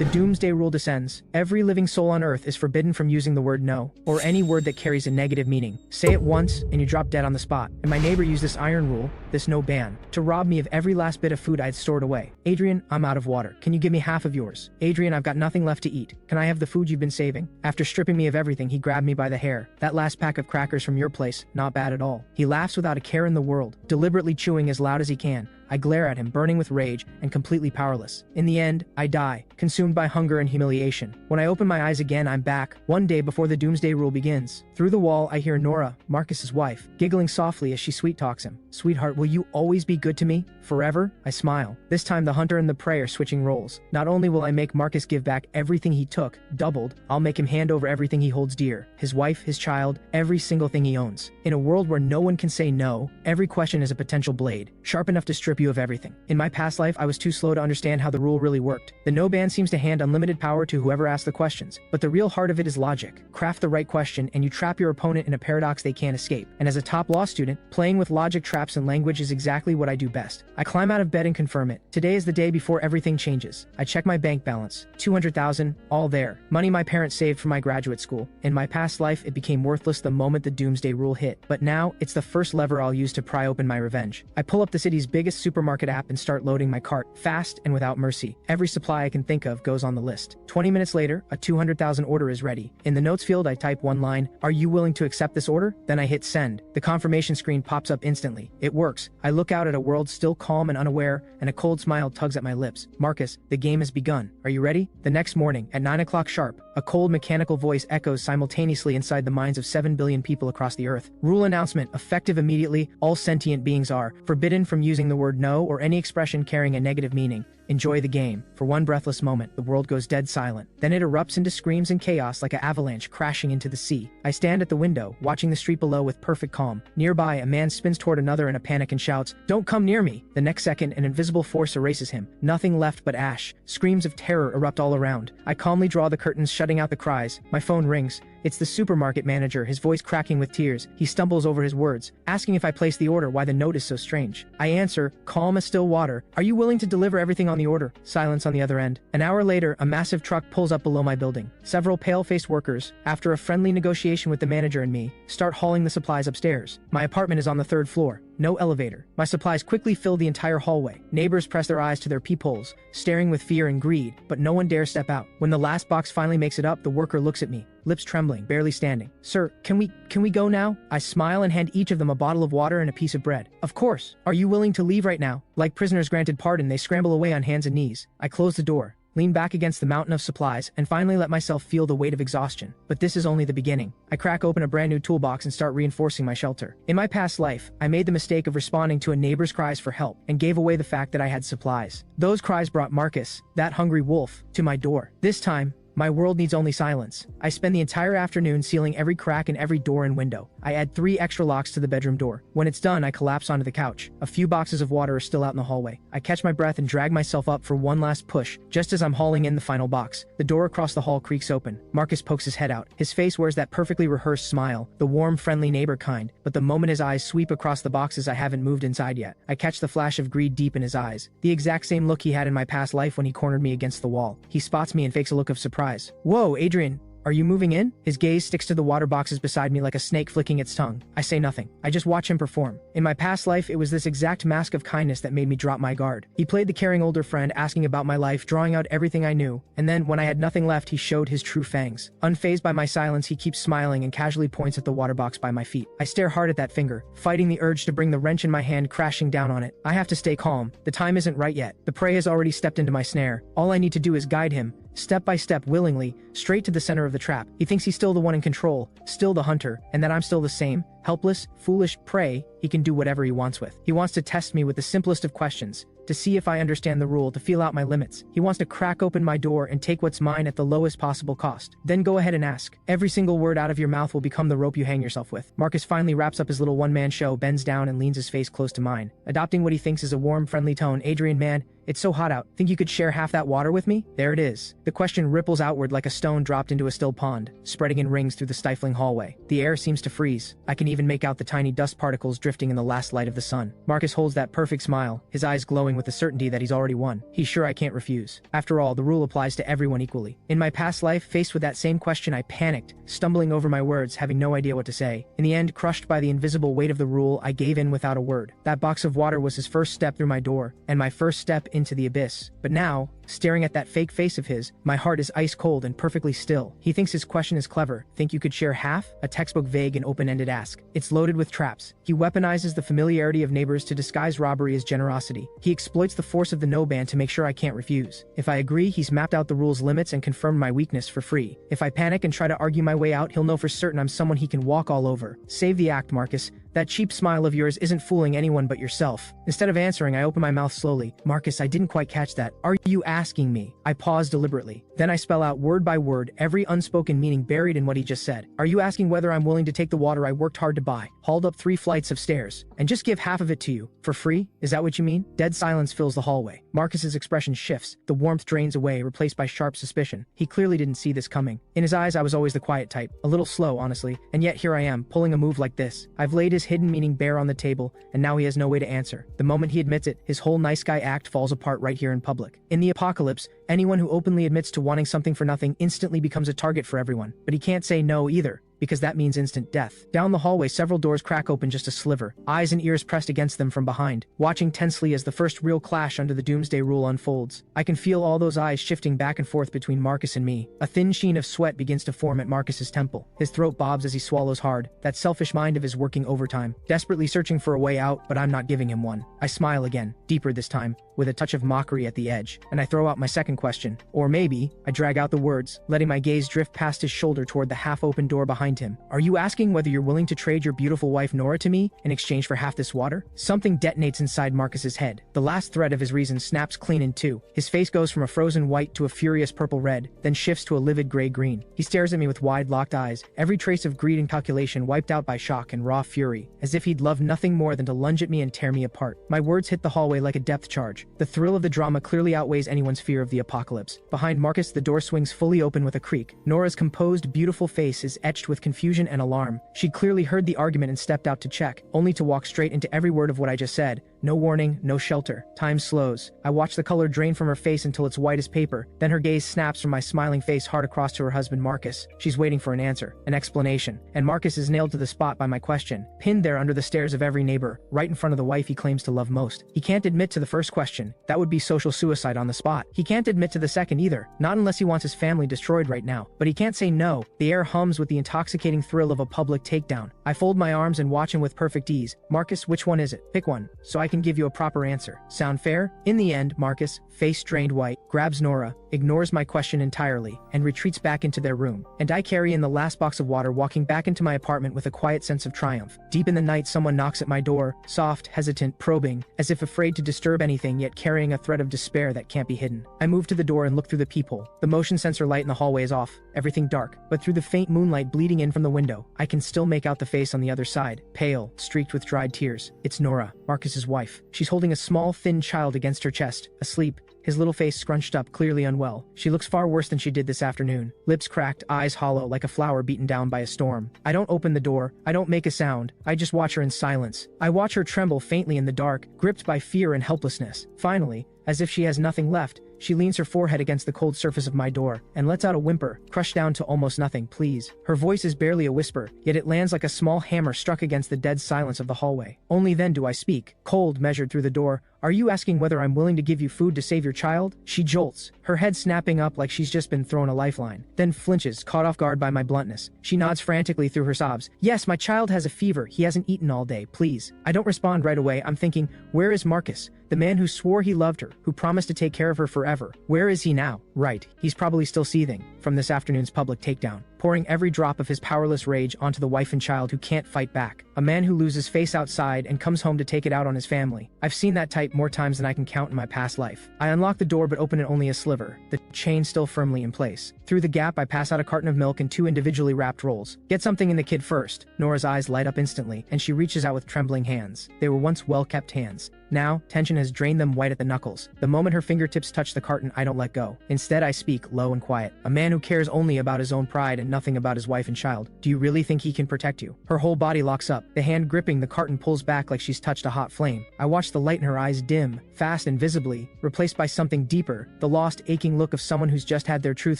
The doomsday rule descends. Every living soul on earth is forbidden from using the word no, or any word that carries a negative meaning. Say it once, and you drop dead on the spot. And my neighbor used this iron rule, this no ban, to rob me of every last bit of food I'd stored away. Adrian, I'm out of water. Can you give me half of yours? Adrian, I've got nothing left to eat. Can I have the food you've been saving? After stripping me of everything, he grabbed me by the hair. That last pack of crackers from your place, not bad at all. He laughs without a care in the world, deliberately chewing as loud as he can. I glare at him, burning with rage and completely powerless. In the end, I die, consumed by hunger and humiliation. When I open my eyes again, I'm back, one day before the doomsday rule begins. Through the wall, I hear Nora, Marcus's wife, giggling softly as she sweet-talks him. Sweetheart, will you always be good to me? Forever? I smile. This time the hunter and the prey are switching roles. Not only will I make Marcus give back everything he took, doubled, I'll make him hand over everything he holds dear. His wife, his child, every single thing he owns. In a world where no one can say no, every question is a potential blade, sharp enough to strip you of everything. In my past life, I was too slow to understand how the rule really worked. The no ban seems to hand unlimited power to whoever asks the questions, but the real heart of it is logic. Craft the right question and you trap your opponent in a paradox they can't escape. And as a top law student, playing with logic, traps, and language is exactly what I do best. I climb out of bed and confirm it. Today is the day before everything changes. I check my bank balance. 200,000, all there. Money my parents saved for my graduate school. In my past life, it became worthless the moment the doomsday rule hit. But now, it's the first lever I'll use to pry open my revenge. I pull up the city's biggest supermarket app and start loading my cart, fast and without mercy. Every supply I can think of goes on the list. 20 minutes later, a 200,000 order is ready. In the notes field, I type one line, "Are you willing to accept this order?" Then I hit send. The confirmation screen pops up instantly. It works. I look out at a world still calm and unaware, and a cold smile tugs at my lips. Marcus, the game has begun. Are you ready? The next morning, at 9 o'clock sharp, a cold mechanical voice echoes simultaneously inside the minds of 7 billion people across the earth. Rule announcement, effective immediately. All sentient beings are forbidden from using the word no or any expression carrying a negative meaning. Enjoy the game. For one breathless moment, the world goes dead silent. Then it erupts into screams and chaos like an avalanche crashing into the sea. I stand at the window, watching the street below with perfect calm. Nearby, a man spins toward another in a panic and shouts, "Don't come near me!" The next second, an invisible force erases him. Nothing left but ash. Screams of terror erupt all around. I calmly draw the curtains, shutting out the cries. My phone rings. It's the supermarket manager, his voice cracking with tears. He stumbles over his words, asking if I placed the order, why the note is so strange. I answer, calm as still water, "Are you willing to deliver everything on the order?" Silence on the other end. An hour later, a massive truck pulls up below my building. Several pale-faced workers, after a friendly negotiation with the manager and me, start hauling the supplies upstairs. My apartment is on the 3rd floor. No elevator. My supplies quickly fill the entire hallway. Neighbors press their eyes to their peepholes, staring with fear and greed, but no one dares step out. When the last box finally makes it up, the worker looks at me, lips trembling, barely standing. "Sir, can we go now?" I smile and hand each of them a bottle of water and a piece of bread. "Of course. Are you willing to leave right now?" Like prisoners granted pardon, they scramble away on hands and knees. I close the door, lean back against the mountain of supplies, and finally let myself feel the weight of exhaustion. But this is only the beginning. I crack open a brand new toolbox and start reinforcing my shelter. In my past life, I made the mistake of responding to a neighbor's cries for help and gave away the fact that I had supplies. Those cries brought Marcus, that hungry wolf, to my door. This time, my world needs only silence. I spend the entire afternoon sealing every crack in every door and window. I add 3 extra locks to the bedroom door. When it's done, I collapse onto the couch. A few boxes of water are still out in the hallway. I catch my breath and drag myself up for one last push, just as I'm hauling in the final box. The door across the hall creaks open. Marcus pokes his head out. His face wears that perfectly rehearsed smile, the warm, friendly neighbor kind, but the moment his eyes sweep across the boxes, I haven't moved inside yet. I catch the flash of greed deep in his eyes, the exact same look he had in my past life when he cornered me against the wall. He spots me and fakes a look of surprise. "Whoa, Adrian, are you moving in?" His gaze sticks to the water boxes beside me like a snake flicking its tongue. I say nothing. I just watch him perform. In my past life, it was this exact mask of kindness that made me drop my guard. He played the caring older friend, asking about my life, drawing out everything I knew. And then, when I had nothing left, he showed his true fangs. Unfazed by my silence, he keeps smiling and casually points at the water box by my feet. I stare hard at that finger, fighting the urge to bring the wrench in my hand crashing down on it. I have to stay calm. The time isn't right yet. The prey has already stepped into my snare. All I need to do is guide him, step by step, willingly, straight to the center of the trap. He thinks he's still the one in control, still the hunter, and that I'm still the same, helpless, foolish prey he can do whatever he wants with. He wants to test me with the simplest of questions, to see if I understand the rule, to feel out my limits. He wants to crack open my door and take what's mine at the lowest possible cost. Then go ahead and ask. Every single word out of your mouth will become the rope you hang yourself with. Marcus finally wraps up his little one-man show, bends down and leans his face close to mine, adopting what he thinks is a warm, friendly tone. "Adrian, man, It's so hot out. Think you could share half that water with me? There it is. The question ripples outward like a stone dropped into a still pond, spreading in rings through the stifling hallway. The air seems to freeze. I can even make out the tiny dust particles drifting in the last light of the sun. Marcus holds that perfect smile, his eyes glowing with the certainty that he's already won. He's sure I can't refuse. After all, the rule applies to everyone equally. In my past life, faced with that same question, I panicked, stumbling over my words, having no idea what to say. In the end, crushed by the invisible weight of the rule, I gave in without a word. That box of water was his first step through my door, and my first step into the abyss. But now, staring at that fake face of his, my heart is ice cold and perfectly still. He thinks his question is clever. Think you could share half? A textbook vague and open-ended ask. It's loaded with traps. He weaponizes the familiarity of neighbors to disguise robbery as generosity. He exploits the force of the no ban to make sure I can't refuse. If I agree, he's mapped out the rule's limits and confirmed my weakness for free. If I panic and try to argue my way out, he'll know for certain I'm someone he can walk all over. Save the act, Marcus. That cheap smile of yours isn't fooling anyone but yourself. Instead of answering, I open my mouth slowly. Marcus, I didn't quite catch that. Are you asking me? I pause deliberately. Then I spell out word by word every unspoken meaning buried in what he just said. Are you asking whether I'm willing to take the water I worked hard to buy, hauled up 3 flights of stairs, and just give half of it to you, for free? Is that what you mean? Dead silence fills the hallway. Marcus's expression shifts. The warmth drains away, replaced by sharp suspicion. He clearly didn't see this coming. In his eyes, I was always the quiet type. A little slow, honestly. And yet here I am, pulling a move like this. I've laid his hidden meaning bare on the table, and now he has no way to answer. The moment he admits it, his whole nice guy act falls apart right here in public. In the apocalypse, anyone who openly admits to wanting something for nothing instantly becomes a target for everyone. But he can't say no either, because that means instant death. Down the hallway, several doors crack open just a sliver, eyes and ears pressed against them from behind, watching tensely as the first real clash under the Doomsday Rule unfolds. I can feel all those eyes shifting back and forth between Marcus and me. A thin sheen of sweat begins to form at Marcus's temple. His throat bobs as he swallows hard, that selfish mind of his working overtime, desperately searching for a way out, but I'm not giving him one. I smile again, deeper this time, with a touch of mockery at the edge, and I throw out my second question. Or maybe, I drag out the words, letting my gaze drift past his shoulder toward the half-open door behind him. Are you asking whether you're willing to trade your beautiful wife Nora to me in exchange for half this water? Something detonates inside Marcus's head. The last thread of his reason snaps clean in two. His face goes from a frozen white to a furious purple red, then shifts to a livid gray-green. He stares at me with wide locked eyes, every trace of greed and calculation wiped out by shock and raw fury, as if he'd love nothing more than to lunge at me and tear me apart. My words hit the hallway like a depth charge. The thrill of the drama clearly outweighs anyone's fear of the apocalypse. Behind Marcus, the door swings fully open with a creak. Nora's composed, beautiful face is etched with confusion and alarm. She'd clearly heard the argument and stepped out to check, only to walk straight into every word of what I just said. No warning, no shelter. Time slows. I watch the color drain from her face until it's white as paper. Then her gaze snaps from my smiling face hard across to her husband Marcus. She's waiting for an answer, an explanation. And Marcus is nailed to the spot by my question, pinned there under the stares of every neighbor, right in front of the wife he claims to love most. He can't admit to the first question. That would be social suicide on the spot. He can't admit to the second either, not unless he wants his family destroyed right now. But he can't say no. The air hums with the intoxicating thrill of a public takedown. I fold my arms and watch him with perfect ease. Marcus, which one is it? Pick one, so I can give you a proper answer. Sound fair? In the end, Marcus, face drained white, grabs Nora, ignores my question entirely, and retreats back into their room. And I carry in the last box of water, walking back into my apartment with a quiet sense of triumph. Deep in the night, someone knocks at my door, soft, hesitant, probing, as if afraid to disturb anything, yet carrying a thread of despair that can't be hidden. I move to the door and look through the peephole. The motion sensor light in the hallway is off, everything dark, but through the faint moonlight bleeding in from the window, I can still make out the face on the other side, pale, streaked with dried tears. It's Nora, Marcus's wife. She's holding a small, thin child against her chest, asleep, his little face scrunched up, clearly unwell. She looks far worse than she did this afternoon. Lips cracked, eyes hollow like a flower beaten down by a storm. I don't open the door. I don't make a sound. I just watch her in silence. I watch her tremble faintly in the dark, gripped by fear and helplessness. Finally, as if she has nothing left, she leans her forehead against the cold surface of my door and lets out a whimper, crushed down to almost nothing. Please. Her voice is barely a whisper, yet it lands like a small hammer struck against the dead silence of the hallway. Only then do I speak, cold measured through the door. Are you asking whether I'm willing to give you food to save your child? She jolts, her head snapping up like she's just been thrown a lifeline, then flinches, caught off guard by my bluntness. She nods frantically through her sobs. Yes, my child has a fever. He hasn't eaten all day. Please. I don't respond right away. I'm thinking, where is Marcus? The man who swore he loved her, who promised to take care of her forever. Where is he now? Right, he's probably still seething from this afternoon's public takedown. pouring every drop of his powerless rage onto the wife and child who can't fight back. A man who loses face outside and comes home to take it out on his family. I've seen that type more times than I can count in my past life. I unlock the door but open it only a sliver, the chain still firmly in place. Through the gap I pass out a carton of milk and 2 individually wrapped rolls. Get something in the kid first. Nora's eyes light up instantly, and she reaches out with trembling hands. They were once well-kept hands. Now, tension has drained them white at the knuckles. The moment her fingertips touch the carton, I don't let go. Instead, I speak, low and quiet. A man who cares only about his own pride and nothing about his wife and child. Do you really think he can protect you? Her whole body locks up. The hand gripping the carton pulls back like she's touched a hot flame. I watch the light in her eyes dim, fast and visibly, replaced by something deeper, the lost, aching look of someone who's just had their truth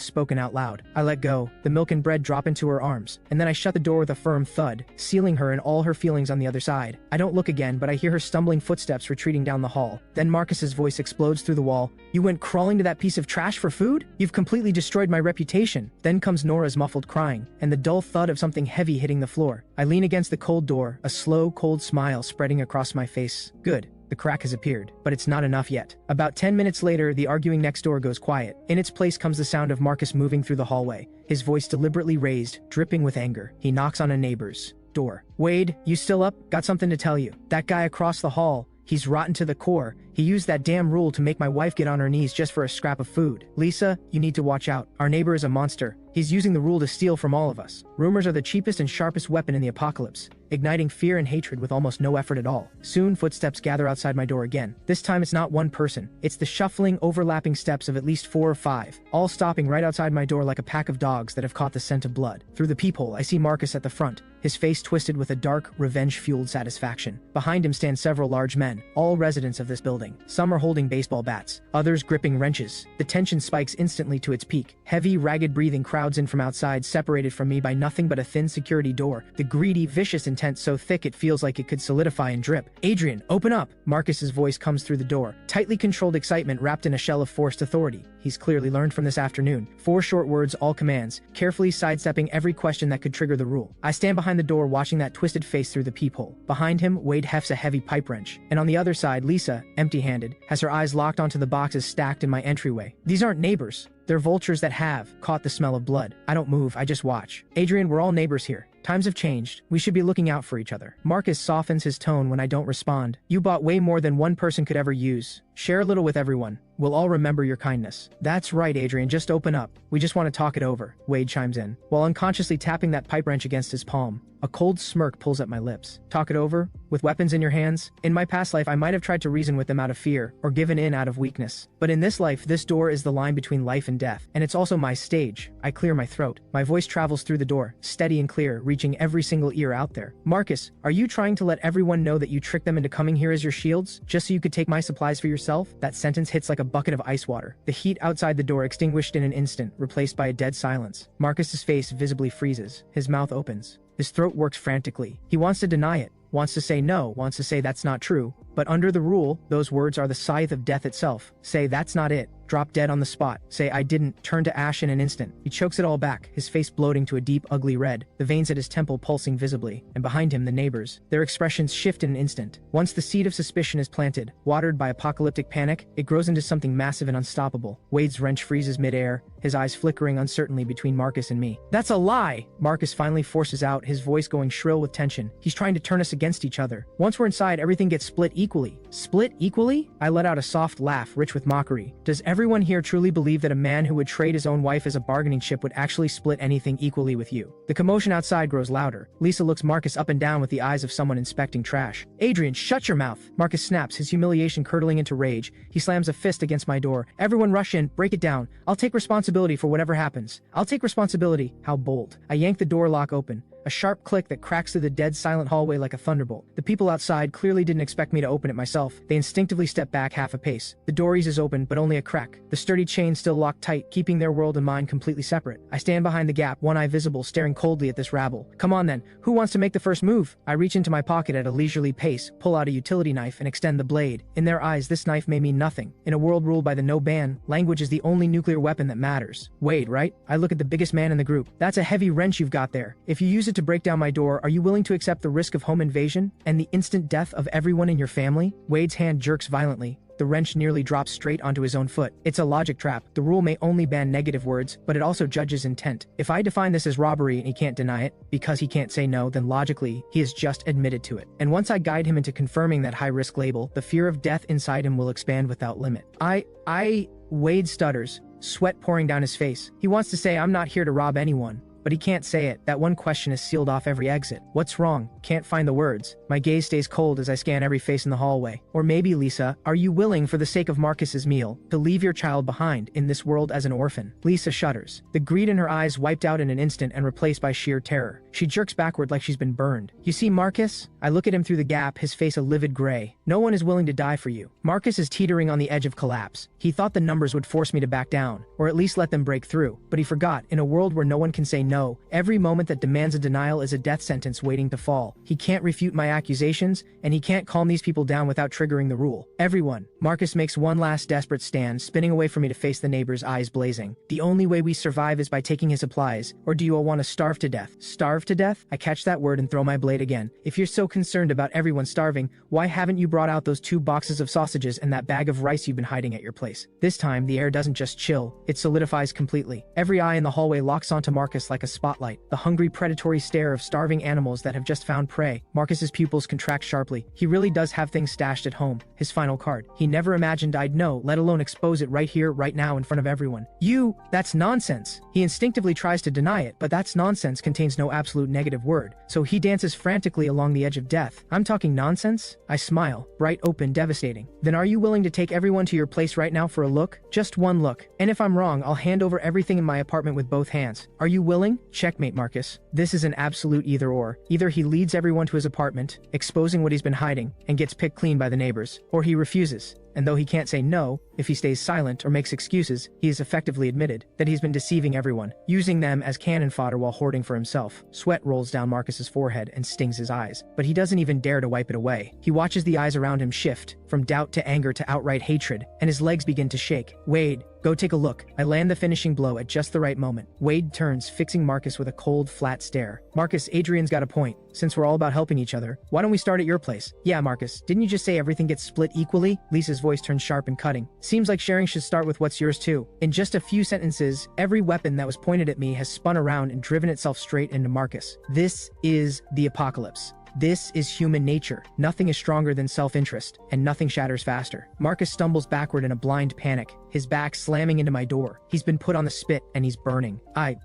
spoken out loud. I let go. The milk and bread drop into her arms, and then I shut the door with a firm thud, sealing her and all her feelings on the other side. I don't look again, but I hear her stumbling footsteps retreating down the hall. Then Marcus's voice explodes through the wall. You went crawling to that piece of trash for food? You've completely destroyed my reputation. Then comes Nora's muffled crying, and the dull thud of something heavy hitting the floor. I lean against the cold door, a slow, cold smile spreading across my face. Good. The crack has appeared, but it's not enough yet. About 10 minutes later, the arguing next door goes quiet. In its place comes the sound of Marcus moving through the hallway, his voice deliberately raised, dripping with anger. He knocks on a neighbor's door. Wade, you still up? Got something to tell you. That guy across the hall, he's rotten to the core. He used that damn rule to make my wife get on her knees just for a scrap of food. Lisa, you need to watch out. Our neighbor is a monster. He's using the rule to steal from all of us. Rumors are the cheapest and sharpest weapon in the apocalypse, igniting fear and hatred with almost no effort at all. Soon, footsteps gather outside my door again. This time it's not one person. It's the shuffling, overlapping steps of at least 4 or 5, all stopping right outside my door like a pack of dogs that have caught the scent of blood. Through the peephole, I see Marcus at the front, his face twisted with a dark, revenge-fueled satisfaction. Behind him stand several large men, all residents of this building. Some are holding baseball bats, others gripping wrenches. The tension spikes instantly to its peak. Heavy, ragged breathing crowds in from outside, separated from me by nothing but a thin security door. The greedy, vicious intent so thick it feels like it could solidify and drip. Adrian, open up! Marcus's voice comes through the door, tightly controlled excitement wrapped in a shell of forced authority. He's clearly learned from this afternoon. 4 short words, all commands, carefully sidestepping every question that could trigger the rule. I stand behind the door watching that twisted face through the peephole. Behind him, Wade hefts a heavy pipe wrench. And on the other side, Lisa, empty-handed, has her eyes locked onto the boxes stacked in my entryway. These aren't neighbors. They're vultures that have caught the smell of blood. I don't move, I just watch. Adrian, we're all neighbors here. Times have changed. We should be looking out for each other. Marcus softens his tone when I don't respond. You bought way more than one person could ever use. Share a little with everyone. We'll all remember your kindness. That's right, Adrian, just open up. We just want to talk it over, Wade chimes in, while unconsciously tapping that pipe wrench against his palm. A cold smirk pulls at my lips. Talk it over? With weapons in your hands? In my past life, I might have tried to reason with them out of fear, or given in out of weakness. But in this life, this door is the line between life and death, and it's also my stage. I clear my throat. My voice travels through the door, steady and clear, reaching every single ear out there. Marcus, are you trying to let everyone know that you tricked them into coming here as your shields, just so you could take my supplies for yourself? That sentence hits like a bucket of ice water. The heat outside the door extinguished in an instant, replaced by a dead silence. Marcus's face visibly freezes. His mouth opens. His throat works frantically. He wants to deny it, wants to say no, wants to say that's not true. But under the rule, those words are the scythe of death itself. Say that's not it. Drop dead on the spot. Say I didn't. Turn to ash in an instant. He chokes it all back, his face bloating to a deep, ugly red, the veins at his temple pulsing visibly, and behind him the neighbors. Their expressions shift in an instant. Once the seed of suspicion is planted, watered by apocalyptic panic, it grows into something massive and unstoppable. Wade's wrench freezes midair, his eyes flickering uncertainly between Marcus and me. That's a lie! Marcus finally forces out, his voice going shrill with tension. He's trying to turn us against each other. Once we're inside, everything gets split equally. Split equally? I let out a soft laugh, rich with mockery. Does everyone here truly believe that a man who would trade his own wife as a bargaining chip would actually split anything equally with you? The commotion outside grows louder. Lisa looks Marcus up and down with the eyes of someone inspecting trash. Adrian, shut your mouth! Marcus snaps, his humiliation curdling into rage. He slams a fist against my door. Everyone rush in, break it down. I'll take responsibility for whatever happens. I'll take responsibility. How bold. I yank the door lock open. A sharp click that cracks through the dead silent hallway like a thunderbolt. The people outside clearly didn't expect me to open it myself. They instinctively step back half a pace. The door eases open, but only a crack. The sturdy chain still locked tight, keeping their world and mine completely separate. I stand behind the gap, one eye visible, staring coldly at this rabble. Come on then, who wants to make the first move? I reach into my pocket at a leisurely pace, pull out a utility knife, and extend the blade. In their eyes, this knife may mean nothing. In a world ruled by the no ban, language is the only nuclear weapon that matters. Wade, right? I look at the biggest man in the group. That's a heavy wrench you've got there. If you use it to break down my door, are you willing to accept the risk of home invasion and the instant death of everyone in your family? Wade's hand jerks violently. the wrench nearly drops straight onto his own foot. It's a logic trap. The rule may only ban negative words, but it also judges intent. If I define this as robbery and he can't deny it, because he can't say no, then logically, he has just admitted to it. And once I guide him into confirming that high-risk label, the fear of death inside him will expand without limit. Wade stutters, sweat pouring down his face. He wants to say, I'm not here to rob anyone, but he can't say it. That one question has sealed off every exit. What's wrong? Can't find the words. My gaze stays cold as I scan every face in the hallway. Or maybe, Lisa, are you willing, for the sake of Marcus's meal, to leave your child behind in this world as an orphan? Lisa shudders. The greed in her eyes wiped out in an instant and replaced by sheer terror. She jerks backward like she's been burned. You see, Marcus? I look at him through the gap, his face a livid gray. No one is willing to die for you. Marcus is teetering on the edge of collapse. He thought the numbers would force me to back down, or at least let them break through. But he forgot, in a world where no one can say no, every moment that demands a denial is a death sentence waiting to fall. He can't refute my accusations, and he can't calm these people down without triggering the rule. Everyone. Marcus makes one last desperate stand, spinning away from me to face the neighbors, eyes blazing. The only way we survive is by taking his supplies, or do you all want to starve to death? Starve to death? I catch that word and throw my blade again. If you're so concerned about everyone starving, why haven't you brought out those 2 boxes of sausages and that bag of rice you've been hiding at your place? This time, the air doesn't just chill, it solidifies completely. Every eye in the hallway locks onto Marcus like a spotlight. The hungry, predatory stare of starving animals that have just found prey. Marcus's pupils contract sharply. He really does have things stashed at home. His final card. He never imagined I'd know, let alone expose it right here, right now, in front of everyone. That's nonsense. He instinctively tries to deny it, but that's nonsense contains no absolute negative word, so he dances frantically along the edge of death. I'm talking nonsense? I smile, bright, open, devastating. Then are you willing to take everyone to your place right now for a look? Just one look. And if I'm wrong, I'll hand over everything in my apartment with both hands. Are you willing? Checkmate, Marcus. This is an absolute either or. Either he leads everyone to his apartment, exposing what he's been hiding, and gets picked clean by the neighbors, or he refuses. And though he can't say no, if he stays silent or makes excuses, he has effectively admitted that he's been deceiving everyone, using them as cannon fodder while hoarding for himself. Sweat rolls down Marcus's forehead and stings his eyes, but he doesn't even dare to wipe it away. He watches the eyes around him shift, from doubt to anger to outright hatred, and his legs begin to shake. Wade, go take a look. I land the finishing blow at just the right moment. Wade turns, fixing Marcus with a cold, flat stare. Marcus, Adrian's got a point. Since we're all about helping each other, why don't we start at your place? Yeah, Marcus, didn't you just say everything gets split equally? Lisa's voice turns sharp and cutting. Seems like sharing should start with what's yours too. In just a few sentences, every weapon that was pointed at me has spun around and driven itself straight into Marcus. This is the apocalypse. This is human nature. Nothing is stronger than self-interest, and nothing shatters faster. Marcus stumbles backward in a blind panic, his back slamming into my door. He's been put on the spit, and he's burning.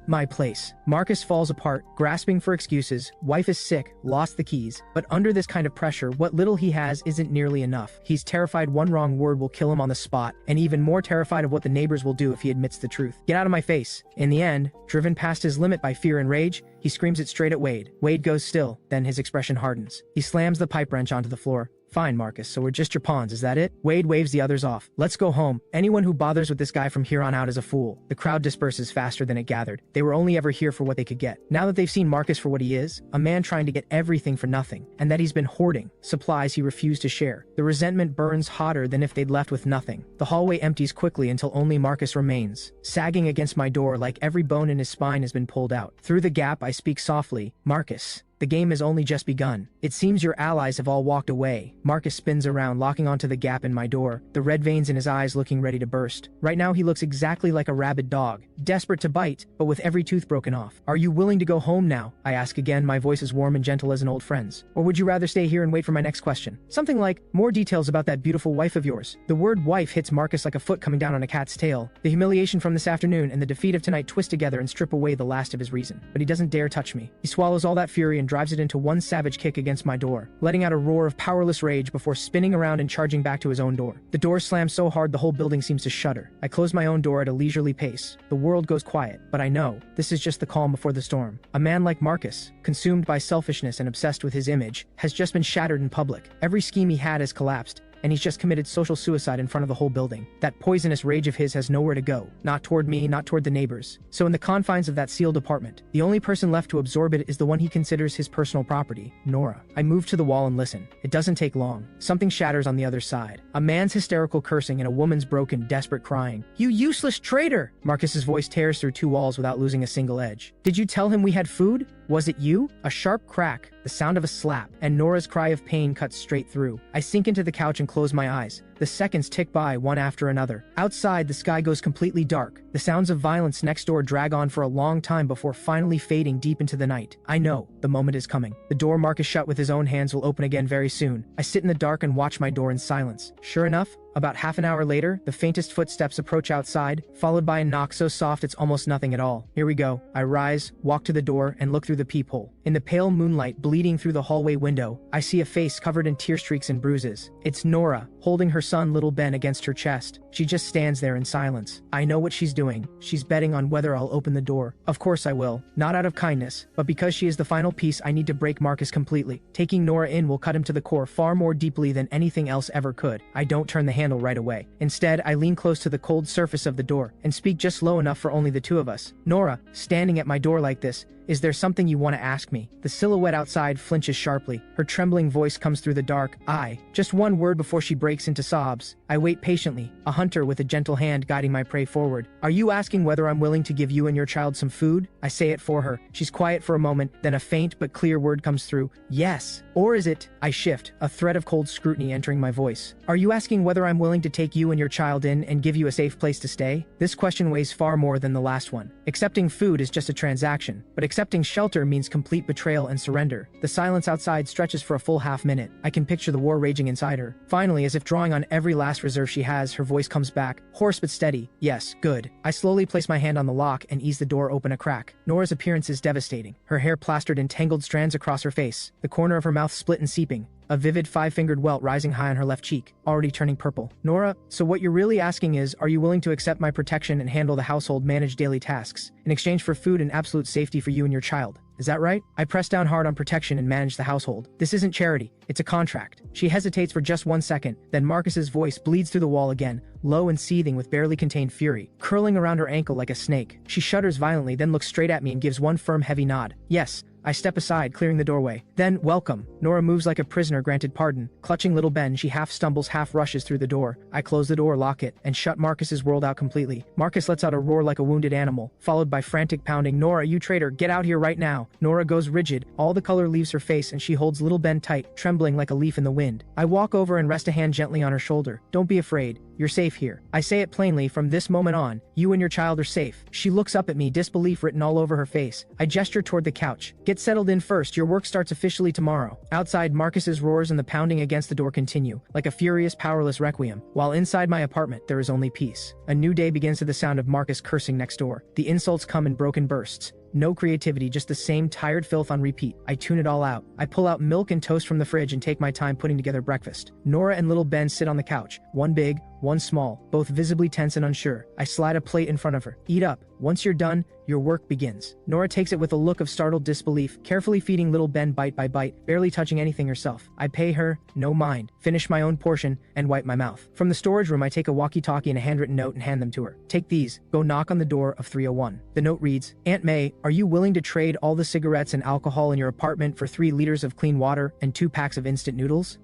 My place. Marcus falls apart, grasping for excuses. Wife is sick, lost the keys. But under this kind of pressure, what little he has isn't nearly enough. He's terrified one wrong word will kill him on the spot, and even more terrified of what the neighbors will do if he admits the truth. Get out of my face. In the end, driven past his limit by fear and rage, he screams it straight at Wade. Wade goes still, then his expression hardens. He slams the pipe wrench onto the floor. Fine, Marcus, so we're just your pawns, is that it? Wade waves the others off. Let's go home. Anyone who bothers with this guy from here on out is a fool. The crowd disperses faster than it gathered. They were only ever here for what they could get. Now that they've seen Marcus for what he is, a man trying to get everything for nothing, and that he's been hoarding supplies he refused to share, the resentment burns hotter than if they'd left with nothing. The hallway empties quickly until only Marcus remains, sagging against my door like every bone in his spine has been pulled out. Through the gap, I speak softly. Marcus. The game has only just begun. It seems your allies have all walked away. Marcus spins around, locking onto the gap in my door, the red veins in his eyes looking ready to burst. Right now he looks exactly like a rabid dog, desperate to bite, but with every tooth broken off. Are you willing to go home now? I ask again, my voice as warm and gentle as an old friend's. Or would you rather stay here and wait for my next question? Something like, more details about that beautiful wife of yours. The word wife hits Marcus like a foot coming down on a cat's tail. The humiliation from this afternoon and the defeat of tonight twist together and strip away the last of his reason. But he doesn't dare touch me. He swallows all that fury and drives it into one savage kick against my door, letting out a roar of powerless rage before spinning around and charging back to his own door. The door slams so hard the whole building seems to shudder. I close my own door at a leisurely pace. The world goes quiet, but I know this is just the calm before the storm. A man like Marcus, consumed by selfishness and obsessed with his image, has just been shattered in public. Every scheme he had has collapsed, and he's just committed social suicide in front of the whole building. That poisonous rage of his has nowhere to go. Not toward me, not toward the neighbors. So in the confines of that sealed apartment, the only person left to absorb it is the one he considers his personal property, Nora. I move to the wall and listen. It doesn't take long. Something shatters on the other side. A man's hysterical cursing and a woman's broken, desperate crying. You useless traitor! Marcus's voice tears through two walls without losing a single edge. Did you tell him we had food? Was it you? A sharp crack, the sound of a slap, and Nora's cry of pain cuts straight through. I sink into the couch and close my eyes. The seconds tick by one after another. Outside, the sky goes completely dark. The sounds of violence next door drag on for a long time before finally fading deep into the night. I know, the moment is coming. The door Marcus shut with his own hands will open again very soon. I sit in the dark and watch my door in silence. Sure enough, about half an hour later, the faintest footsteps approach outside, followed by a knock so soft it's almost nothing at all. Here we go. I rise, walk to the door, and look through the peephole. In the pale moonlight bleeding through the hallway window, I see a face covered in tear streaks and bruises. It's Nora, holding her son little Ben against her chest. She just stands there in silence. I know what she's doing. She's betting on whether I'll open the door. Of course I will. Not out of kindness, but because she is the final piece I need to break Marcus completely. Taking Nora in will cut him to the core far more deeply than anything else ever could. I don't turn the handle right away. Instead, I lean close to the cold surface of the door and speak just low enough for only the two of us. Nora, standing at my door like this, is there something you want to ask me? The silhouette outside flinches sharply. Her trembling voice comes through the dark. Just one word before she breaks into sobs. I wait patiently, a hunter with a gentle hand guiding my prey forward. Are you asking whether I'm willing to give you and your child some food? I say it for her. She's quiet for a moment, then a faint but clear word comes through. Yes. Or is it? I shift, a thread of cold scrutiny entering my voice. Are you asking whether I'm willing to take you and your child in and give you a safe place to stay? This question weighs far more than the last one. Accepting food is just a transaction, but accepting shelter means complete betrayal and surrender. The silence outside stretches for a full half minute. I can picture the war raging inside her. Finally, as if drawing on every last reserve she has, her voice comes back, hoarse but steady. Yes, good. I slowly place my hand on the lock and ease the door open a crack. Nora's appearance is devastating. Her hair plastered in tangled strands across her face, the corner of her mouth split and seeping, a vivid five-fingered welt rising high on her left cheek, already turning purple. Nora, so what you're really asking is, are you willing to accept my protection and handle the household, manage daily tasks, in exchange for food and absolute safety for you and your child? Is that right? I press down hard on protection and manage the household. This isn't charity, it's a contract. She hesitates for just 1 second, then Marcus's voice bleeds through the wall again, low and seething with barely contained fury, curling around her ankle like a snake. She shudders violently, then looks straight at me and gives one firm heavy nod. Yes. I step aside, clearing the doorway. Then, welcome. Nora moves like a prisoner granted pardon. Clutching little Ben, she half stumbles, half rushes through the door. I close the door, lock it, and shut Marcus's world out completely. Marcus lets out a roar like a wounded animal, followed by frantic pounding. Nora, you traitor, get out here right now. Nora goes rigid. All the color leaves her face and she holds little Ben tight, trembling like a leaf in the wind. I walk over and rest a hand gently on her shoulder. Don't be afraid. You're safe here. I say it plainly, from this moment on, you and your child are safe. She looks up at me, disbelief written all over her face. I gesture toward the couch. Get settled in first, your work starts officially tomorrow. Outside, Marcus's roars and the pounding against the door continue, like a furious, powerless requiem, while inside my apartment there is only peace. A new day begins to the sound of Marcus cursing next door. The insults come in broken bursts. No creativity, just the same tired filth on repeat. I tune it all out. I pull out milk and toast from the fridge and take my time putting together breakfast. Nora and little Ben sit on the couch, one big, one small, both visibly tense and unsure. I slide a plate in front of her. Eat up. Once you're done, your work begins. Nora takes it with a look of startled disbelief, carefully feeding little Ben bite by bite, barely touching anything herself. I pay her no mind, finish my own portion, and wipe my mouth. From the storage room, I take a walkie-talkie and a handwritten note and hand them to her. Take these. Go knock on the door of 301. The note reads, Aunt May, are you willing to trade all the cigarettes and alcohol in your apartment for 3 liters of clean water and 2 packs of instant noodles?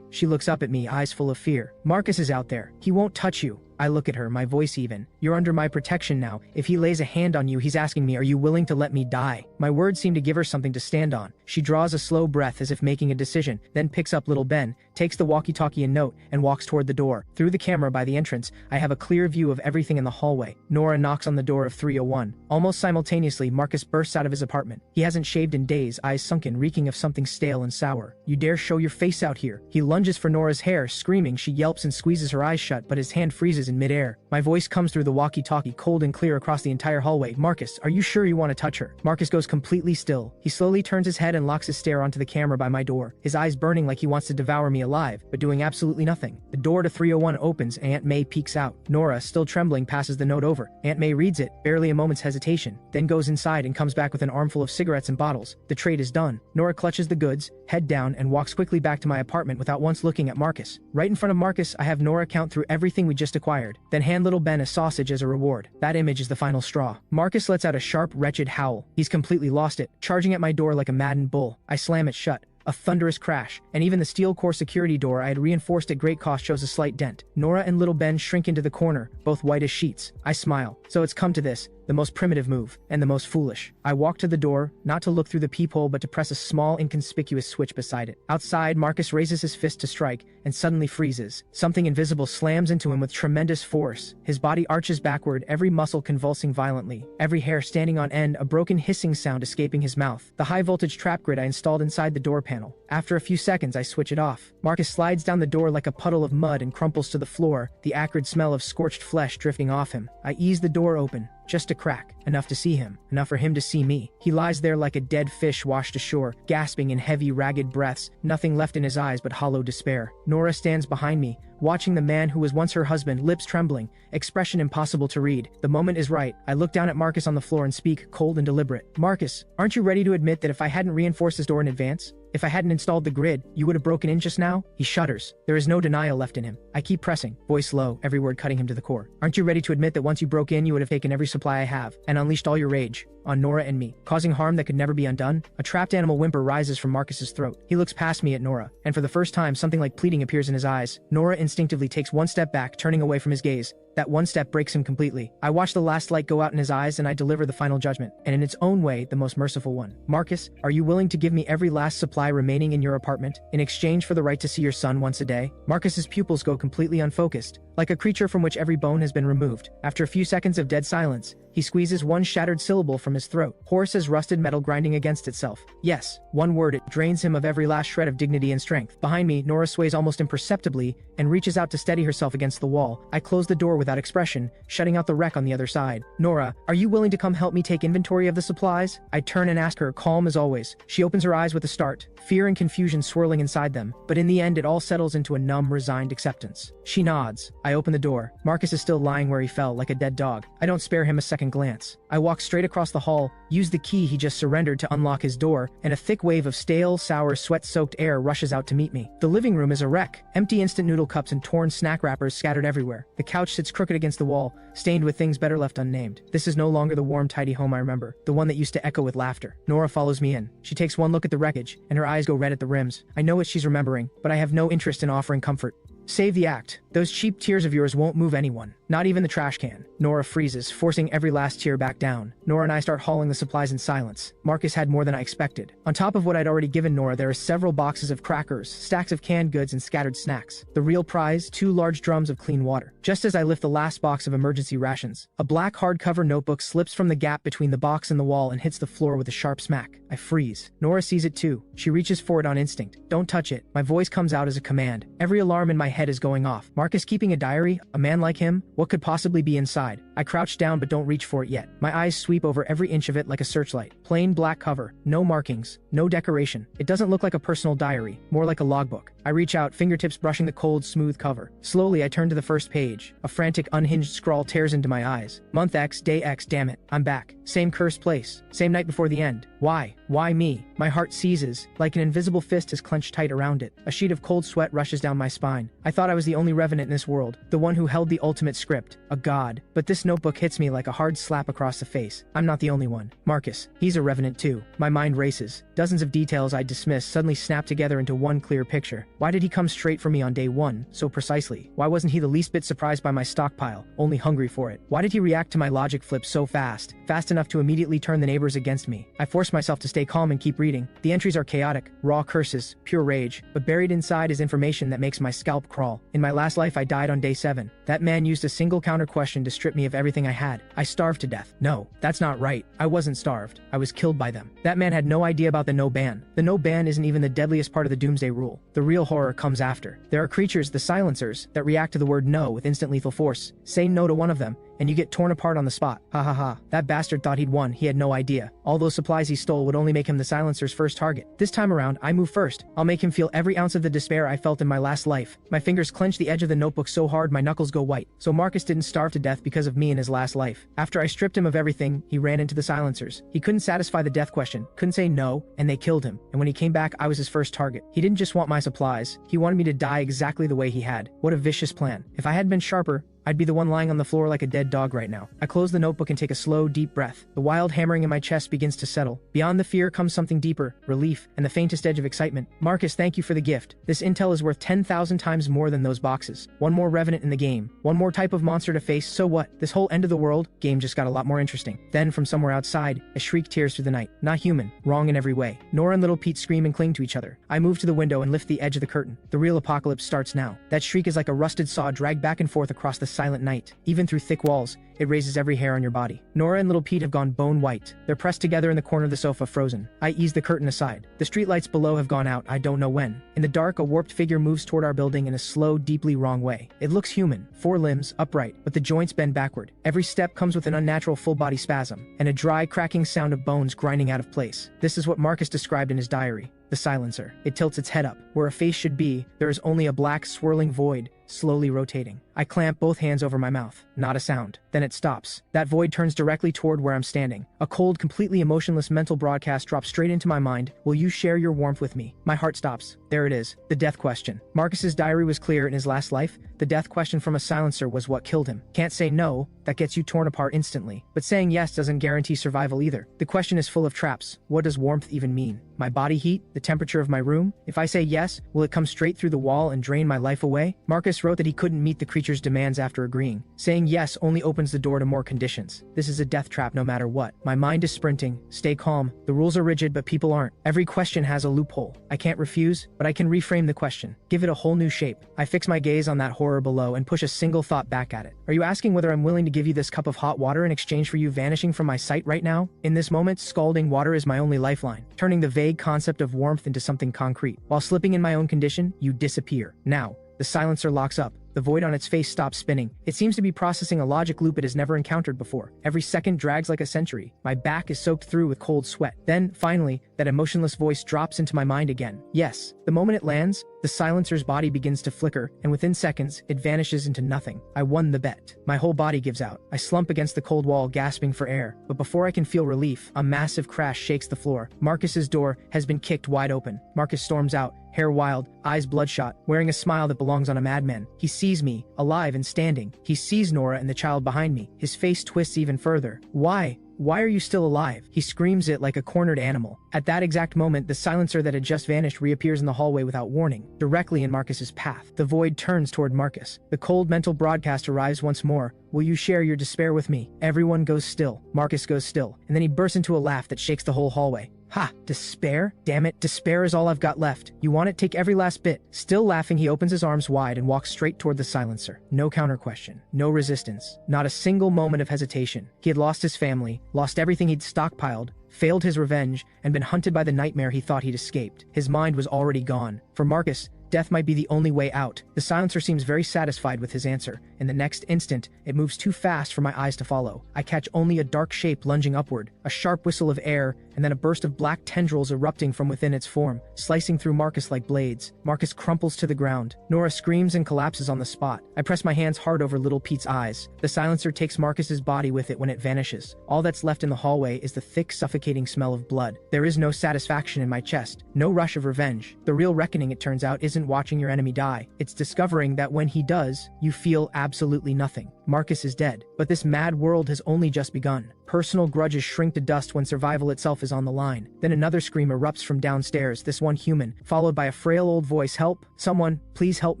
She looks up at me, eyes full of fear. Marcus is out there. He won't touch you. I look at her, my voice even. You're under my protection now. If he lays a hand on you, he's asking me, are you willing to let me die? My words seem to give her something to stand on. She draws a slow breath as if making a decision, then picks up little Ben, takes the walkie-talkie and note, and walks toward the door. Through the camera by the entrance, I have a clear view of everything in the hallway. Nora knocks on the door of 301. Almost simultaneously, Marcus bursts out of his apartment. He hasn't shaved in days, eyes sunken, reeking of something stale and sour. You dare show your face out here? He lunges for Nora's hair, screaming. She yelps and squeezes her eyes shut, but his hand freezes in midair. My voice comes through the walkie-talkie, cold and clear across the entire hallway. Marcus, are you sure you want to touch her? Marcus goes completely still. He slowly turns his head and locks his stare onto the camera by my door, his eyes burning like he wants to devour me alive, but doing absolutely nothing. The door to 301 opens and Aunt May peeks out. Nora, still trembling, passes the note over. Aunt May reads it, barely a moment's hesitation, then goes inside and comes back with an armful of cigarettes and bottles. The trade is done. Nora clutches the goods, head down, and walks quickly back to my apartment without once looking at Marcus. Right in front of Marcus, I have Nora count through everything we just acquired, then hand little Ben a sausage as a reward. That image is the final straw. Marcus lets out a sharp, wretched howl. He's completely lost it, charging at my door like a maddened bull. I slam it shut. A thunderous crash, and even the steel core security door I had reinforced at great cost shows a slight dent. Nora and little Ben shrink into the corner, both white as sheets. I smile. So it's come to this. the most primitive move, and the most foolish. I walked to the door, not to look through the peephole but to press a small, inconspicuous switch beside it. Outside, Marcus raises his fist to strike, and suddenly freezes. Something invisible slams into him with tremendous force. His body arches backward, every muscle convulsing violently, every hair standing on end, a broken hissing sound escaping his mouth. The high-voltage trap grid I installed inside the door panel. After a few seconds, I switch it off. Marcus slides down the door like a puddle of mud and crumples to the floor, the acrid smell of scorched flesh drifting off him. I ease the door open. Just a crack, enough to see him, enough for him to see me. He lies there like a dead fish washed ashore, gasping in heavy, ragged breaths, nothing left in his eyes but hollow despair. Nora stands behind me, watching the man who was once her husband, lips trembling, expression impossible to read. The moment is right. I look down at Marcus on the floor and speak, cold and deliberate. Marcus, aren't you ready to admit that if I hadn't reinforced this door in advance, if I hadn't installed the grid, you would have broken in just now? He shudders. There is no denial left in him. I keep pressing, voice low, every word cutting him to the core. Aren't you ready to admit that once you broke in, you would have taken every supply I have, and unleashed all your rage on Nora and me, causing harm that could never be undone? A trapped animal whimper rises from Marcus's throat. He looks past me at Nora, and for the first time, something like pleading appears in his eyes. Nora instinctively takes one step back, turning away from his gaze. That one step breaks him completely. I watch the last light go out in his eyes and I deliver the final judgment, and in its own way, the most merciful one. Marcus, are you willing to give me every last supply remaining in your apartment, in exchange for the right to see your son once a day? Marcus's pupils go completely unfocused, like a creature from which every bone has been removed. After a few seconds of dead silence, he squeezes one shattered syllable from his throat, hoarse as rusted metal grinding against itself. Yes, one word. It drains him of every last shred of dignity and strength. Behind me, Nora sways almost imperceptibly and reaches out to steady herself against the wall. I close the door without expression, shutting out the wreck on the other side. Nora, are you willing to come help me take inventory of the supplies? I turn and ask her, calm as always. She opens her eyes with a start, fear and confusion swirling inside them, but in the end it all settles into a numb, resigned acceptance. She nods. I open the door. Marcus is still lying where he fell, like a dead dog. I don't spare him a second glance. I walk straight across the hall, use the key he just surrendered to unlock his door, and a thick wave of stale, sour, sweat-soaked air rushes out to meet me. The living room is a wreck, empty instant noodle cups and torn snack wrappers scattered everywhere. The couch sits crooked against the wall, stained with things better left unnamed. This is no longer the warm, tidy home I remember, the one that used to echo with laughter. Nora follows me in. She takes one look at the wreckage, and her eyes go red at the rims. I know what she's remembering, but I have no interest in offering comfort. Save the act. Those cheap tears of yours won't move anyone. Not even the trash can. Nora freezes, forcing every last tear back down. Nora and I start hauling the supplies in silence. Marcus had more than I expected. On top of what I'd already given Nora, there are several boxes of crackers, stacks of canned goods, and scattered snacks. The real prize, 2 large drums of clean water. Just as I lift the last box of emergency rations, a black hardcover notebook slips from the gap between the box and the wall and hits the floor with a sharp smack. I freeze. Nora sees it too. She reaches for it on instinct. Don't touch it. My voice comes out as a command. Every alarm in my head is going off. Marcus keeping a diary? A man like him? What could possibly be inside? I crouch down but don't reach for it yet. My eyes sweep over every inch of it like a searchlight. Plain black cover, no markings, no decoration. It doesn't look like a personal diary, more like a logbook. I reach out, fingertips brushing the cold, smooth cover. Slowly, I turn to the first page. A frantic, unhinged scrawl tears into my eyes. Month X, day X, damn it. I'm back. Same cursed place. Same night before the end. Why? Why me? My heart seizes, like an invisible fist is clenched tight around it. A sheet of cold sweat rushes down my spine. I thought I was the only revenant in this world, the one who held the ultimate script, a god. But this notebook hits me like a hard slap across the face. I'm not the only one. Marcus, he's a revenant too. My mind races. Dozens of details I dismissed suddenly snap together into one clear picture. Why did he come straight for me on day 1, so precisely? Why wasn't he the least bit surprised by my stockpile, only hungry for it? Why did he react to my logic flip so fast enough to immediately turn the neighbors against me? I force myself to stay calm and keep reading. The entries are chaotic, raw curses, pure rage, but buried inside is information that makes my scalp crawl. In my last life I died on day 7. That man used a single counter question to strip me of everything I had. I starved to death. No, that's not right. I wasn't starved. I was killed by them. That man had no idea about the no ban. The no ban isn't even the deadliest part of the doomsday rule. The real horror comes after. There are creatures, the silencers, that react to the word no with instant lethal force. Say no to one of them, and you get torn apart on the spot. Ha ha ha. That bastard thought he'd won. He had no idea. All those supplies he stole would only make him the silencer's first target. This time around, I move first. I'll make him feel every ounce of the despair I felt in my last life. My fingers clench the edge of the notebook so hard my knuckles go white. So Marcus didn't starve to death because of me in his last life. After I stripped him of everything, he ran into the silencers. He couldn't satisfy the death question, couldn't say no, and they killed him. And when he came back, I was his first target. He didn't just want my supplies. He wanted me to die exactly the way he had. What a vicious plan. If I had been sharper, I'd be the one lying on the floor like a dead dog right now. I close the notebook and take a slow, deep breath. The wild hammering in my chest begins to settle. Beyond the fear comes something deeper, relief, and the faintest edge of excitement. Marcus, thank you for the gift. This intel is worth 10,000 times more than those boxes. One more revenant in the game. One more type of monster to face, so what? This whole end of the world game just got a lot more interesting. Then, from somewhere outside, a shriek tears through the night. Not human. Wrong in every way. Nora and little Pete scream and cling to each other. I move to the window and lift the edge of the curtain. The real apocalypse starts now. That shriek is like a rusted saw dragged back and forth across the silent night. Even through thick walls, it raises every hair on your body. Nora and little Pete have gone bone white. They're pressed together in the corner of the sofa, frozen. I ease the curtain aside. The streetlights below have gone out, I don't know when. In the dark, a warped figure moves toward our building in a slow, deeply wrong way. It looks human, 4 limbs, upright, but the joints bend backward. Every step comes with an unnatural full-body spasm, and a dry, cracking sound of bones grinding out of place. This is what Marcus described in his diary. The silencer. It tilts its head up. Where a face should be, there is only a black, swirling void, slowly rotating. I clamp both hands over my mouth. Not a sound. Then it stops. That void turns directly toward where I'm standing. A cold, completely emotionless mental broadcast drops straight into my mind. Will you share your warmth with me? My heart stops. There it is. The death question. Marcus's diary was clear in his last life. The death question from a silencer was what killed him. Can't say no. That gets you torn apart instantly. But saying yes doesn't guarantee survival either. The question is full of traps. What does warmth even mean? My body heat? The temperature of my room? If I say yes, will it come straight through the wall and drain my life away? Marcus wrote that he couldn't meet the creature's demands after agreeing. Saying yes only opens the door to more conditions. This is a death trap no matter what. My mind is sprinting. Stay calm. The rules are rigid, but people aren't. Every question has a loophole. I can't refuse, but I can reframe the question. Give it a whole new shape. I fix my gaze on that horror below and push a single thought back at it. Are you asking whether I'm willing to give you this cup of hot water in exchange for you vanishing from my sight right now? In this moment, scalding water is my only lifeline, turning the vague concept of warmth into something concrete. While slipping in my own condition, you disappear. Now, the silencer locks up. The void on its face stops spinning. It seems to be processing a logic loop it has never encountered before. Every second drags like a century. My back is soaked through with cold sweat. Then, finally, that emotionless voice drops into my mind again. Yes. The moment it lands, the silencer's body begins to flicker, and within seconds, it vanishes into nothing. I won the bet. My whole body gives out. I slump against the cold wall, gasping for air. But before I can feel relief, a massive crash shakes the floor. Marcus's door has been kicked wide open. Marcus storms out, hair wild, eyes bloodshot, wearing a smile that belongs on a madman. He sees me, alive and standing. He sees Nora and the child behind me. His face twists even further. Why? Why are you still alive? He screams it like a cornered animal. At that exact moment, the silencer that had just vanished reappears in the hallway without warning, directly in Marcus's path. The void turns toward Marcus. The cold mental broadcast arrives once more. Will you share your despair with me? Everyone goes still. Marcus goes still, and then he bursts into a laugh that shakes the whole hallway. Ha! Despair? Damn it, despair is all I've got left. You want it? Take every last bit. Still laughing, he opens his arms wide and walks straight toward the silencer. No counter question. No resistance. Not a single moment of hesitation. He had lost his family, lost everything he'd stockpiled, failed his revenge, and been hunted by the nightmare he thought he'd escaped. His mind was already gone. For Marcus, death might be the only way out. The silencer seems very satisfied with his answer. In the next instant, it moves too fast for my eyes to follow. I catch only a dark shape lunging upward, a sharp whistle of air, and then a burst of black tendrils erupting from within its form, slicing through Marcus like blades. Marcus crumples to the ground. Nora screams and collapses on the spot. I press my hands hard over little Pete's eyes. The silencer takes Marcus's body with it when it vanishes. All that's left in the hallway is the thick, suffocating smell of blood. There is no satisfaction in my chest, no rush of revenge. The real reckoning, it turns out, isn't watching your enemy die. It's discovering that when he does, you feel absolutely nothing. Marcus is dead, but this mad world has only just begun. Personal grudges shrink to dust when survival itself is on the line. Then another scream erupts from downstairs, this one human, followed by a frail old voice. Help! Someone, please help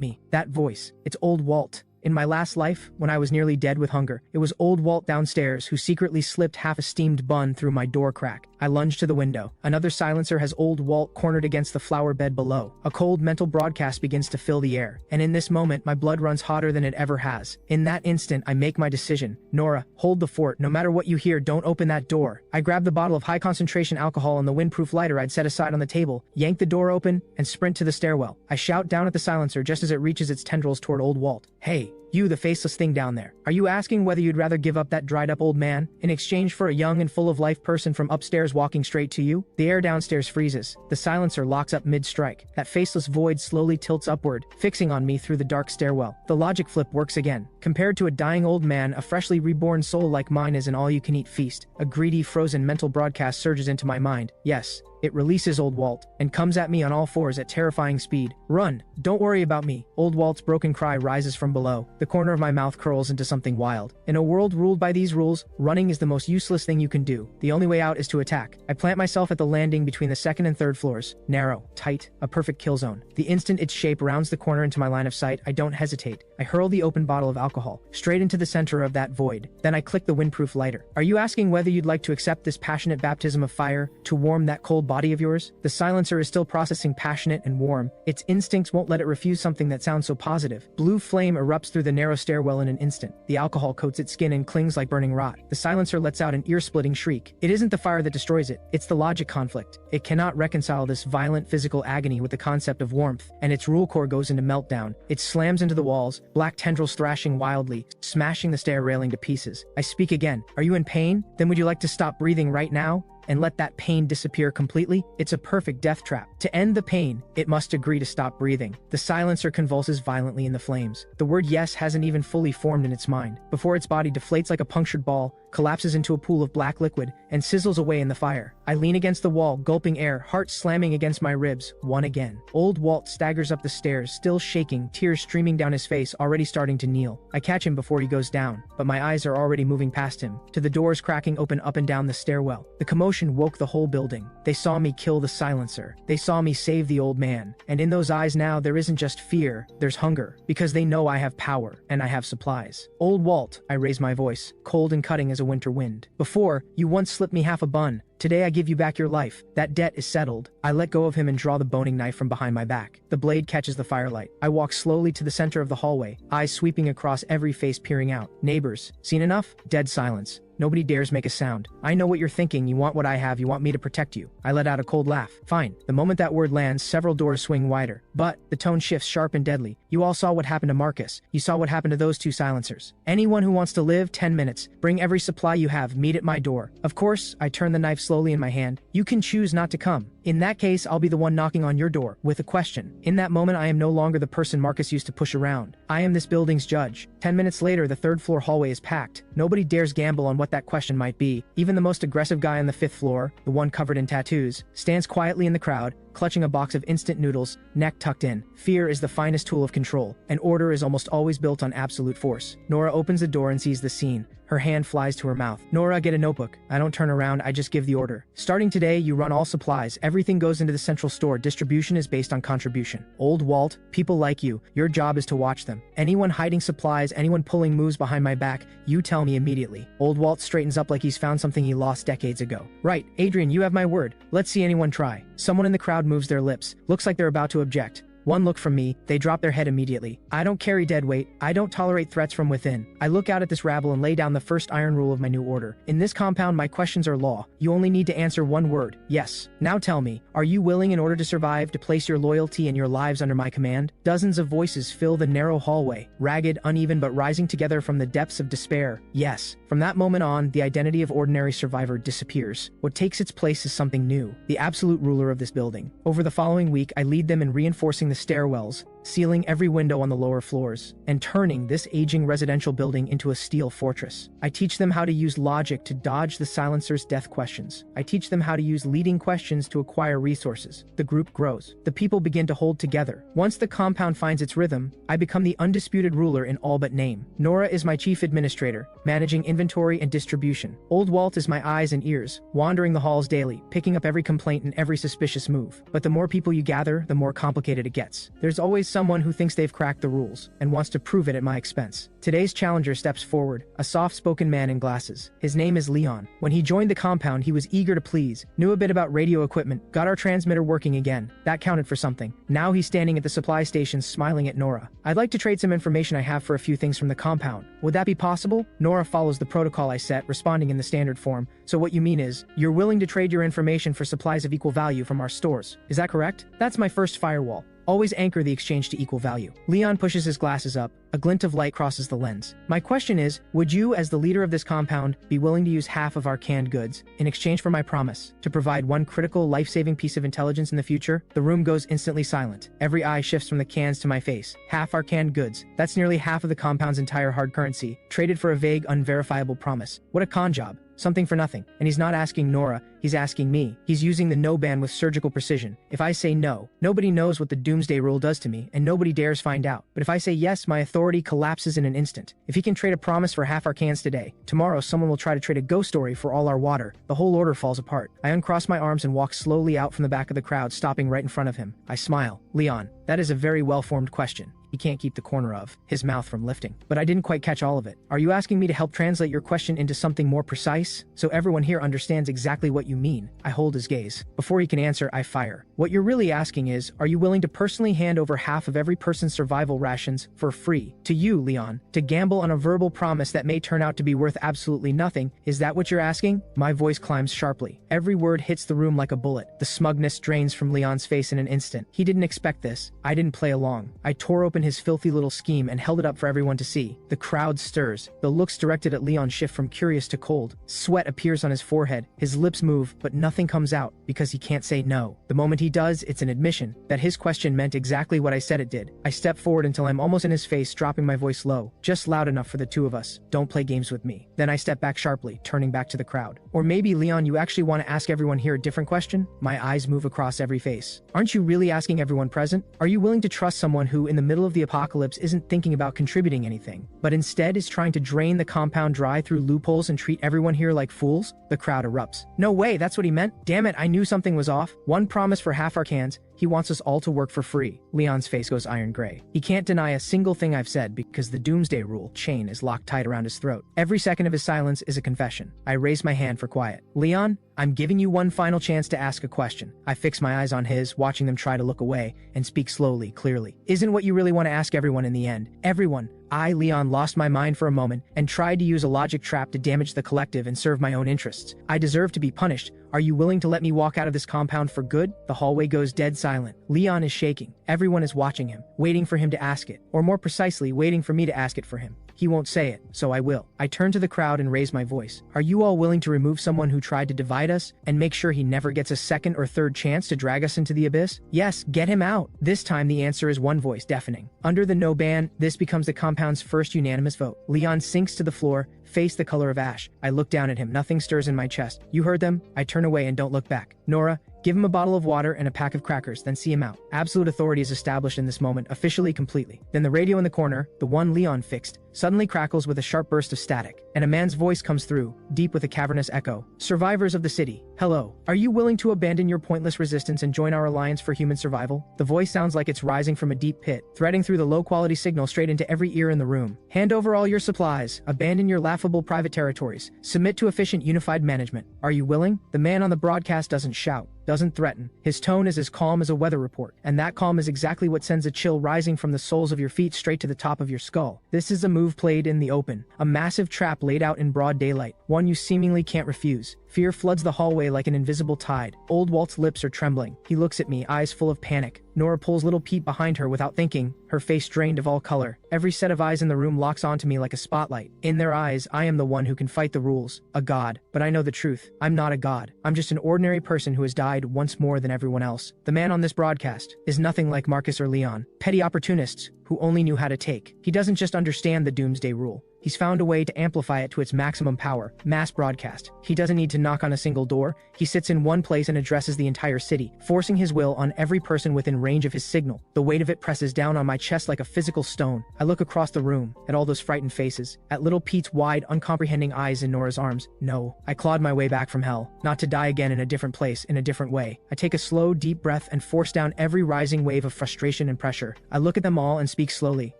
me. That voice. It's old Walt. In my last life, when I was nearly dead with hunger, it was old Walt downstairs who secretly slipped half a steamed bun through my door crack. I lunged to the window. Another silencer has old Walt cornered against the flower bed below. A cold mental broadcast begins to fill the air, and in this moment, my blood runs hotter than it ever has. In that instant, I make my decision. Nora, hold the fort. No matter what you hear, don't open that door. I grab the bottle of high-concentration alcohol and the windproof lighter I'd set aside on the table, yank the door open, and sprint to the stairwell. I shout down at the silencer just as it reaches its tendrils toward old Walt. Hey, you, the faceless thing down there. Are you asking whether you'd rather give up that dried-up old man in exchange for a young and full-of-life person from upstairs walking straight to you? The air downstairs freezes. The silencer locks up mid-strike. That faceless void slowly tilts upward, fixing on me through the dark stairwell. The logic flip works again. Compared to a dying old man, a freshly reborn soul like mine is an all-you-can-eat feast. A greedy, frozen mental broadcast surges into my mind. Yes. It releases old Walt, and comes at me on all fours at terrifying speed. Run! Don't worry about me. Old Walt's broken cry rises from below. The corner of my mouth curls into something wild. In a world ruled by these rules, running is the most useless thing you can do. The only way out is to attack. I plant myself at the landing between the second and third floors. Narrow, tight, a perfect kill zone. The instant its shape rounds the corner into my line of sight, I don't hesitate. I hurl the open bottle of alcohol straight into the center of that void. Then I click the windproof lighter. Are you asking whether you'd like to accept this passionate baptism of fire to warm that cold body of yours? The silencer is still processing passionate and warm. Its instincts won't let it refuse something that sounds so positive. Blue flame erupts through the narrow stairwell in an instant. The alcohol coats its skin and clings like burning rot. The silencer lets out an ear-splitting shriek. It isn't the fire that destroys it, it's the logic conflict. It cannot reconcile this violent physical agony with the concept of warmth, and its rule core goes into meltdown. It slams into the walls, black tendrils thrashing wildly, smashing the stair railing to pieces. I speak again. Are you in pain? Then would you like to stop breathing right now and let that pain disappear completely? It's a perfect death trap. To end the pain, it must agree to stop breathing. The silencer convulses violently in the flames. The word yes hasn't even fully formed in its mind, before its body deflates like a punctured ball, collapses into a pool of black liquid, and sizzles away in the fire. I lean against the wall, gulping air, heart slamming against my ribs, one again. Old Walt staggers up the stairs, still shaking, tears streaming down his face, already starting to kneel. I catch him before he goes down, but my eyes are already moving past him, to the doors cracking open up and down the stairwell. The commotion woke the whole building. They saw me kill the silencer. They saw me save the old man. And in those eyes now, there isn't just fear, there's hunger, because they know I have power, and I have supplies. Old Walt, I raise my voice, cold and cutting as a winter wind. Before, you once slipped me half a bun. Today I give you back your life. That debt is settled. I let go of him and draw the boning knife from behind my back. The blade catches the firelight. I walk slowly to the center of the hallway, eyes sweeping across every face peering out. Neighbors, seen enough? Dead silence. Nobody dares make a sound. I know what you're thinking. You want what I have. You want me to protect you. I let out a cold laugh. Fine. The moment that word lands, several doors swing wider. But the tone shifts sharp and deadly. You all saw what happened to Marcus. You saw what happened to those two silencers. Anyone who wants to live, 10 minutes. Bring every supply you have. Meet at my door. Of course, I turn the knife slowly in my hand. You can choose not to come. In that case, I'll be the one knocking on your door with a question. In that moment, I am no longer the person Marcus used to push around. I am this building's judge. 10 minutes later, the third floor hallway is packed. Nobody dares gamble on what that question might be. Even the most aggressive guy on the 5th floor, the one covered in tattoos, stands quietly in the crowd, clutching a box of instant noodles, neck tucked in. Fear is the finest tool of control, and order is almost always built on absolute force. Nora opens the door and sees the scene. Her hand flies to her mouth. Nora, get a notebook. I don't turn around, I just give the order. Starting today, you run all supplies. Everything goes into the central store. Distribution is based on contribution. Old Walt, people like you, your job is to watch them. Anyone hiding supplies, anyone pulling moves behind my back, you tell me immediately. Old Walt straightens up like he's found something he lost decades ago. Right, Adrian, you have my word. Let's see anyone try. Someone in the crowd moves their lips. Looks like they're about to object. One look from me, they drop their head immediately. I don't carry dead weight. I don't tolerate threats from within. I look out at this rabble and lay down the first iron rule of my new order. In this compound, my questions are law. You only need to answer one word. Yes. Now tell me, are you willing in order to survive to place your loyalty and your lives under my command? Dozens of voices fill the narrow hallway, ragged, uneven, but rising together from the depths of despair. Yes. From that moment on, the identity of ordinary survivor disappears. What takes its place is something new. The absolute ruler of this building. Over the following week, I lead them in reinforcing the stairwells, sealing every window on the lower floors, and turning this aging residential building into a steel fortress. I teach them how to use logic to dodge the silencer's death questions. I teach them how to use leading questions to acquire resources. The group grows. The people begin to hold together. Once the compound finds its rhythm, I become the undisputed ruler in all but name. Nora is my chief administrator, managing inventory and distribution. Old Walt is my eyes and ears, wandering the halls daily, picking up every complaint and every suspicious move. But the more people you gather, the more complicated it gets. There's always someone who thinks they've cracked the rules and wants to prove it at my expense. Today's challenger steps forward, a soft-spoken man in glasses. His name is Leon. When he joined the compound, he was eager to please, knew a bit about radio equipment, got our transmitter working again. That counted for something. Now he's standing at the supply station smiling at Nora. I'd like to trade some information I have for a few things from the compound. Would that be possible? Nora follows the protocol I set, responding in the standard form. So what you mean is, you're willing to trade your information for supplies of equal value from our stores. Is that correct? That's my first firewall. Always anchor the exchange to equal value. Leon pushes his glasses up. A glint of light crosses the lens. My question is, would you, as the leader of this compound, be willing to use half of our canned goods in exchange for my promise to provide one critical, life-saving piece of intelligence in the future? The room goes instantly silent. Every eye shifts from the cans to my face. Half our canned goods. That's nearly half of the compound's entire hard currency, traded for a vague, unverifiable promise. What a con job. something for nothing. And he's not asking Nora, he's asking me. He's using the no ban with surgical precision. If I say no, nobody knows what the doomsday rule does to me, and nobody dares find out. But if I say yes, my authority collapses in an instant. If he can trade a promise for half our cans today, tomorrow someone will try to trade a ghost story for all our water. The whole order falls apart. I uncross my arms and walk slowly out from the back of the crowd, stopping right in front of him. I smile. Leon, that is a very well-formed question. He can't keep the corner of his mouth from lifting. But I didn't quite catch all of it. Are you asking me to help translate your question into something more precise, so everyone here understands exactly what you mean? I hold his gaze. Before he can answer, I fire. What you're really asking is, are you willing to personally hand over half of every person's survival rations for free to you, Leon, to gamble on a verbal promise that may turn out to be worth absolutely nothing? Is that what you're asking? My voice climbs sharply. Every word hits the room like a bullet. The smugness drains from Leon's face in an instant. He didn't expect this. I didn't play along. I tore open his filthy little scheme and held it up for everyone to see. The crowd stirs. The looks directed at Leon shift from curious to cold. Sweat appears on his forehead. His lips move, but nothing comes out because he can't say no. The moment he does, it's an admission that his question meant exactly what I said it did. I step forward until I'm almost in his face, dropping my voice low, just loud enough for the two of us. Don't play games with me. Then I step back sharply, turning back to the crowd. Or maybe, Leon, you actually want to ask everyone here a different question? My eyes move across every face. Aren't you really asking everyone present? Are you willing to trust someone who, in the middle of the apocalypse, isn't thinking about contributing anything, but instead is trying to drain the compound dry through loopholes and treat everyone here like fools? The crowd erupts. No way, that's what he meant? Damn it, I knew something was off. One promise for half our cans. He wants us all to work for free. Leon's face goes iron gray. He can't deny a single thing I've said because the doomsday rule chain is locked tight around his throat. Every second of his silence is a confession. I raise my hand for quiet. Leon, I'm giving you one final chance to ask a question. I fix my eyes on his, watching them try to look away, and speak slowly, clearly. Isn't what you really want to ask everyone in the end? Everyone. I, Leon, lost my mind for a moment and tried to use a logic trap to damage the collective and serve my own interests. I deserve to be punished. Are you willing to let me walk out of this compound for good? The hallway goes dead silent. Leon is shaking. Everyone is watching him, waiting for him to ask it, or more precisely, waiting for me to ask it for him. He won't say it, so I will. I turn to the crowd and raise my voice. Are you all willing to remove someone who tried to divide us and make sure he never gets a second or third chance to drag us into the abyss? Yes, get him out. This time the answer is one voice, deafening. Under the no ban, this becomes the compound's first unanimous vote. Leon sinks to the floor, face the color of ash. I look down at him. Nothing stirs in my chest. You heard them? I turn away and don't look back. Nora, give him a bottle of water and a pack of crackers, then see him out. Absolute authority is established in this moment, officially, completely. Then the radio in the corner, the one Leon fixed, suddenly crackles with a sharp burst of static, and a man's voice comes through, deep with a cavernous echo. Survivors of the city, hello. Are you willing to abandon your pointless resistance and join our alliance for human survival? The voice sounds like it's rising from a deep pit, threading through the low-quality signal straight into every ear in the room. Hand over all your supplies, abandon your laughable private territories, submit to efficient unified management. Are you willing? The man on the broadcast doesn't shout, doesn't threaten. His tone is as calm as a weather report, and that calm is exactly what sends a chill rising from the soles of your feet straight to the top of your skull. This is a move played in the open, a massive trap laid out in broad daylight, one you seemingly can't refuse. Fear floods the hallway like an invisible tide. Old Walt's lips are trembling. He looks at me, eyes full of panic. Nora pulls little Pete behind her without thinking, her face drained of all color. Every set of eyes in the room locks onto me like a spotlight. In their eyes, I am the one who can fight the rules, a god. But I know the truth. I'm not a god. I'm just an ordinary person who has died once more than everyone else. The man on this broadcast is nothing like Marcus or Leon, petty opportunists who only knew how to take. He doesn't just understand the doomsday rule. He's found a way to amplify it to its maximum power, mass broadcast. He doesn't need to knock on a single door. He sits in one place and addresses the entire city, forcing his will on every person within range of his signal. The weight of it presses down on my chest like a physical stone. I look across the room, at all those frightened faces, at little Pete's wide, uncomprehending eyes in Nora's arms. No, I clawed my way back from hell, not to die again in a different place, in a different way. I take a slow, deep breath and force down every rising wave of frustration and pressure. I look at them all and speak slowly.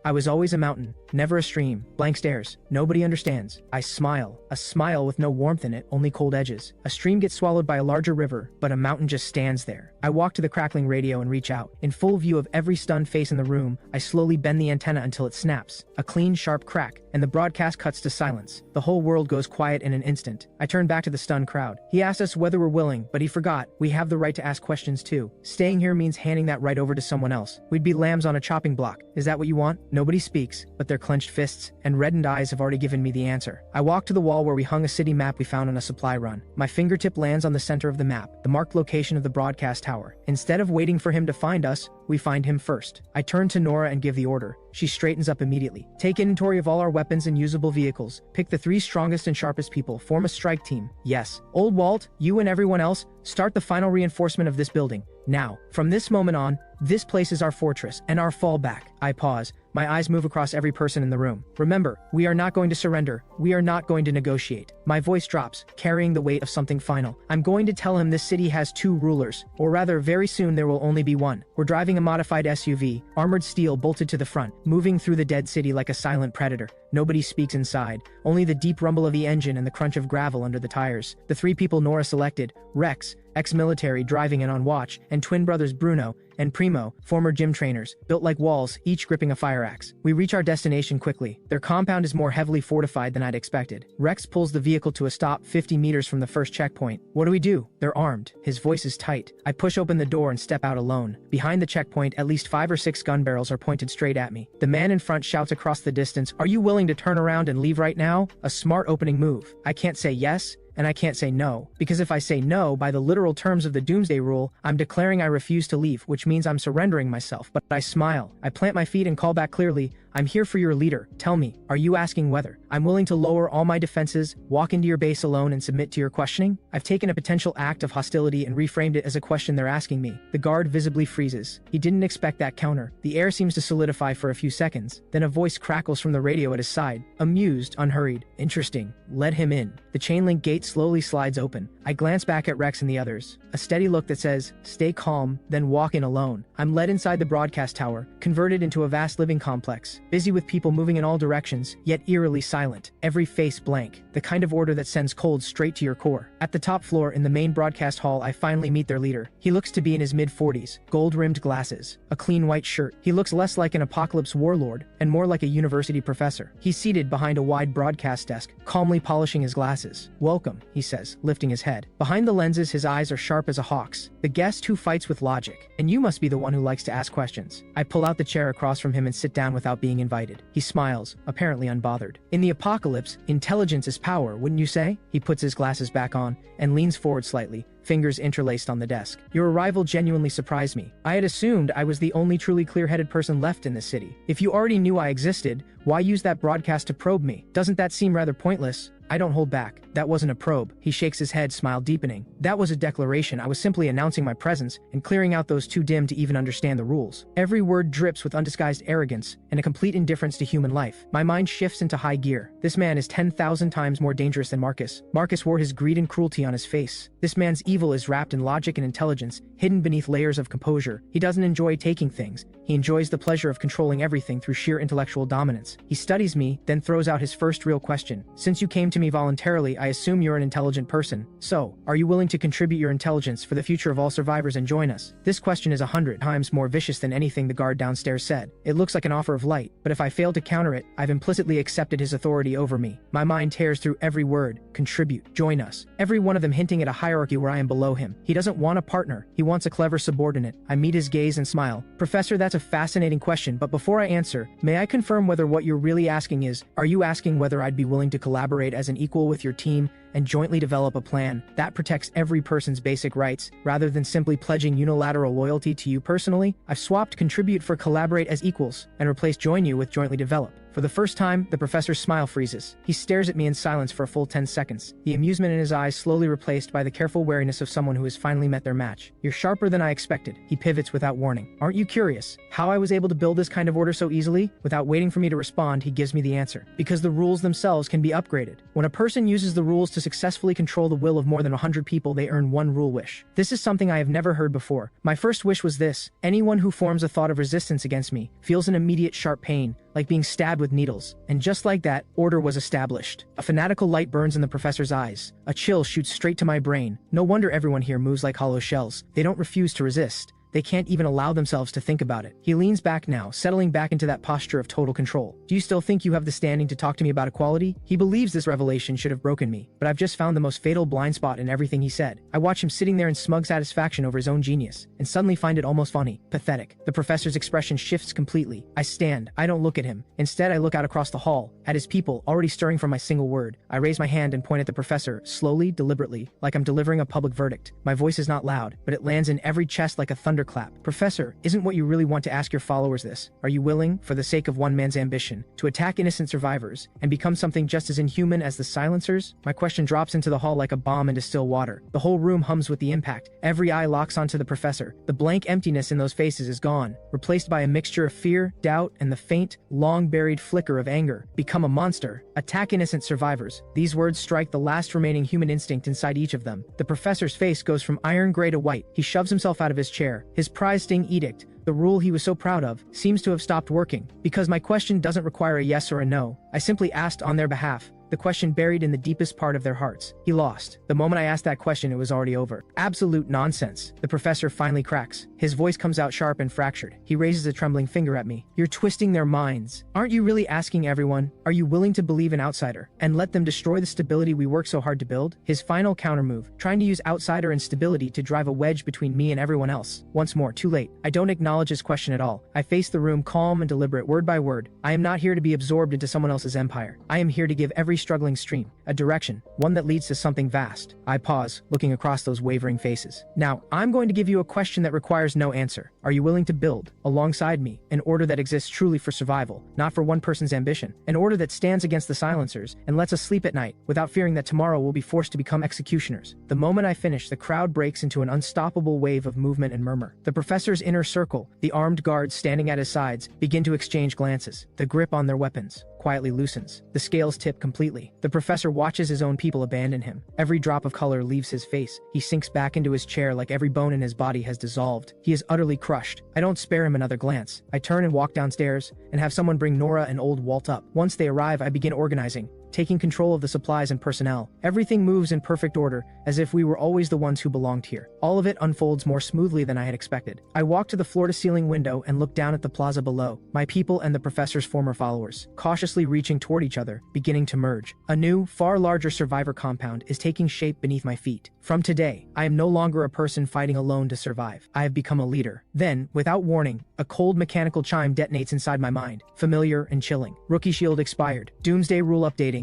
I was always a mountain, never a stream. Blank stares. Nobody understands. I smile. A smile with no warmth in it, only cold edges. A stream gets swallowed by a larger river, but a mountain just stands there. I walk to the crackling radio and reach out. In full view of every stunned face in the room, I slowly bend the antenna until it snaps. A clean, sharp crack, and the broadcast cuts to silence. The whole world goes quiet in an instant. I turn back to the stunned crowd. He asked us whether we're willing, but he forgot. We have the right to ask questions too. Staying here means handing that right over to someone else. We'd be lambs on a chopping block. Is that what you want? Nobody speaks, but their clenched fists and reddened eyes have already given me the answer. I walk to the wall where we hung a city map we found on a supply run. My fingertip lands on the center of the map, the marked location of the broadcast tower. Instead of waiting for him to find us, we find him first. I turn to Nora and give the order. She straightens up immediately. Take inventory of all our weapons weapons and usable vehicles. Pick the 3 strongest and sharpest people. Form a strike team. Yes. Old Walt, you and everyone else, start the final reinforcement of this building. Now, from this moment on, this place is our fortress and our fallback. I pause. My eyes move across every person in the room. Remember, we are not going to surrender. We are not going to negotiate. My voice drops, carrying the weight of something final. I'm going to tell him this city has 2 rulers, or rather, very soon there will only be one. We're driving a modified SUV, armored steel bolted to the front, moving through the dead city like a silent predator. Nobody speaks inside, only the deep rumble of the engine and the crunch of gravel under the tires. The 3 people Nora selected, Rex, ex-military driving and on watch, and twin brothers Bruno and Primo, former gym trainers, built like walls, each gripping a fire axe. We reach our destination quickly. Their compound is more heavily fortified than I'd expected. Rex pulls the vehicle to a stop 50 meters from the first checkpoint. What do? They're armed. His voice is tight. I push open the door and step out alone. Behind the checkpoint, at least 5 or 6 gun barrels are pointed straight at me. The man in front shouts across the distance, "Are you willing to turn around and leave right now?" A smart opening move. I can't say yes, and I can't say no, because if I say no, by the literal terms of the Doomsday Rule, I'm declaring I refuse to leave, which means I'm surrendering myself. But I smile. I plant my feet and call back clearly, "I'm here for your leader. Tell me, are you asking whether I'm willing to lower all my defenses, walk into your base alone and submit to your questioning?" I've taken a potential act of hostility and reframed it as a question they're asking me. The guard visibly freezes. He didn't expect that counter. The air seems to solidify for a few seconds. Then a voice crackles from the radio at his side. Amused, unhurried. Interesting. Let him in. The chain link gate slowly slides open. I glance back at Rex and the others. A steady look that says, "Stay calm, then walk in alone." I'm led inside the broadcast tower, converted into a vast living complex, busy with people moving in all directions, yet eerily silent, every face blank, the kind of order that sends cold straight to your core. At the top floor in the main broadcast hall, I finally meet their leader. He looks to be in his mid-40s, gold-rimmed glasses, a clean white shirt. He looks less like an apocalypse warlord and more like a university professor. He's seated behind a wide broadcast desk, calmly polishing his glasses. "Welcome," he says, lifting his head. Behind the lenses, his eyes are sharp as a hawk's, the guest who fights with logic. "And you must be the one who likes to ask questions." I pull out the chair across from him and sit down without being invited. He smiles, apparently unbothered. "In the apocalypse, intelligence is power, wouldn't you say?" He puts his glasses back on and leans forward slightly, fingers interlaced on the desk. "Your arrival genuinely surprised me. I had assumed I was the only truly clear-headed person left in this city. If you already knew I existed, why use that broadcast to probe me? Doesn't that seem rather pointless?" I don't hold back. "That wasn't a probe." He shakes his head, smile deepening. "That was a declaration. I was simply announcing my presence and clearing out those too dim to even understand the rules." Every word drips with undisguised arrogance and a complete indifference to human life. My mind shifts into high gear. This man is 10,000 times more dangerous than Marcus. Marcus wore his greed and cruelty on his face. This man's evil is wrapped in logic and intelligence, hidden beneath layers of composure. He doesn't enjoy taking things. He enjoys the pleasure of controlling everything through sheer intellectual dominance. He studies me, then throws out his first real question. "Since you came to me voluntarily, I assume you're an intelligent person. So, are you willing to contribute your intelligence for the future of all survivors and join us?" This question is 100 times more vicious than anything the guard downstairs said. It looks like an offer of light, but if I fail to counter it, I've implicitly accepted his authority over me. My mind tears through every word. Contribute. Join us. Every one of them hinting at a hierarchy where I am below him. He doesn't want a partner. He wants a clever subordinate. I meet his gaze and smile. "Professor, that's a fascinating question, but before I answer, may I confirm whether what you're really asking is, are you asking whether I'd be willing to collaborate as an equal with your team and jointly develop a plan that protects every person's basic rights, rather than simply pledging unilateral loyalty to you personally?" I've swapped contribute for collaborate as equals, and replaced join you with jointly develop. For the first time, the professor's smile freezes. He stares at me in silence for a full 10 seconds, the amusement in his eyes slowly replaced by the careful wariness of someone who has finally met their match. "You're sharper than I expected." He pivots without warning. "Aren't you curious how I was able to build this kind of order so easily?" Without waiting for me to respond, he gives me the answer. "Because the rules themselves can be upgraded. When a person uses the rules to successfully control the will of more than 100 people, they earn one rule wish. This is something I have never heard before. My first wish was this: anyone who forms a thought of resistance against me feels an immediate sharp pain, like being stabbed with needles. And just like that, order was established." A fanatical light burns in the professor's eyes. A chill shoots straight to my brain. No wonder everyone here moves like hollow shells. They don't refuse to resist. They can't even allow themselves to think about it. He leans back now, settling back into that posture of total control. "Do you still think you have the standing to talk to me about equality?" He believes this revelation should have broken me, but I've just found the most fatal blind spot in everything he said. I watch him sitting there in smug satisfaction over his own genius, and suddenly find it almost funny, pathetic. The professor's expression shifts completely. I stand. I don't look at him. Instead, I look out across the hall, at his people, already stirring for my single word. I raise my hand and point at the professor, slowly, deliberately, like I'm delivering a public verdict. My voice is not loud, but it lands in every chest like a thunder thunderclap. Professor, isn't what you really want to ask your followers this? Are you willing, for the sake of one man's ambition, to attack innocent survivors and become something just as inhuman as the silencers? My question drops into the hall like a bomb into still water. The whole room hums with the impact. Every eye locks onto the professor. The blank emptiness in those faces is gone, replaced by a mixture of fear, doubt, and the faint, long-buried flicker of anger. Become a monster. Attack innocent survivors. These words strike the last remaining human instinct inside each of them. The professor's face goes from iron gray to white. He shoves himself out of his chair. His prize-sting edict, the rule he was so proud of, seems to have stopped working. Because my question doesn't require a yes or a no. I simply asked on their behalf. The question buried in the deepest part of their hearts. He lost. The moment I asked that question, it was already over. Absolute nonsense. The professor finally cracks. His voice comes out sharp and fractured. He raises a trembling finger at me. You're twisting their minds. Aren't you really asking everyone? Are you willing to believe an outsider and let them destroy the stability we work so hard to build? His final countermove, trying to use outsider instability to drive a wedge between me and everyone else. Once more, too late. I don't acknowledge his question at all. I face the room calm and deliberate, word by word. I am not here to be absorbed into someone else's empire. I am here to give every struggling stream a direction, one that leads to something vast. I pause, looking across those wavering faces. Now, I'm going to give you a question that requires no answer. Are you willing to build, alongside me, an order that exists truly for survival, not for one person's ambition? An order that stands against the silencers and lets us sleep at night without fearing that tomorrow we'll be forced to become executioners. The moment I finish, the crowd breaks into an unstoppable wave of movement and murmur. The professor's inner circle, the armed guards standing at his sides, begin to exchange glances. The grip on their weapons quietly loosens. The scales tip completely. The professor watches his own people abandon him. Every drop of color leaves his face. He sinks back into his chair like every bone in his body has dissolved. He is utterly crushed. I don't spare him another glance. I turn and walk downstairs and have someone bring Nora and old Walt up. Once they arrive, I begin organizing, taking control of the supplies and personnel. Everything moves in perfect order, as if we were always the ones who belonged here. All of it unfolds more smoothly than I had expected. I walk to the floor-to-ceiling window and look down at the plaza below. My people and the professor's former followers, cautiously reaching toward each other, beginning to merge. A new, far larger survivor compound is taking shape beneath my feet. From today, I am no longer a person fighting alone to survive. I have become a leader. Then, without warning, a cold mechanical chime detonates inside my mind, familiar and chilling. Rookie shield expired. Doomsday rule updating.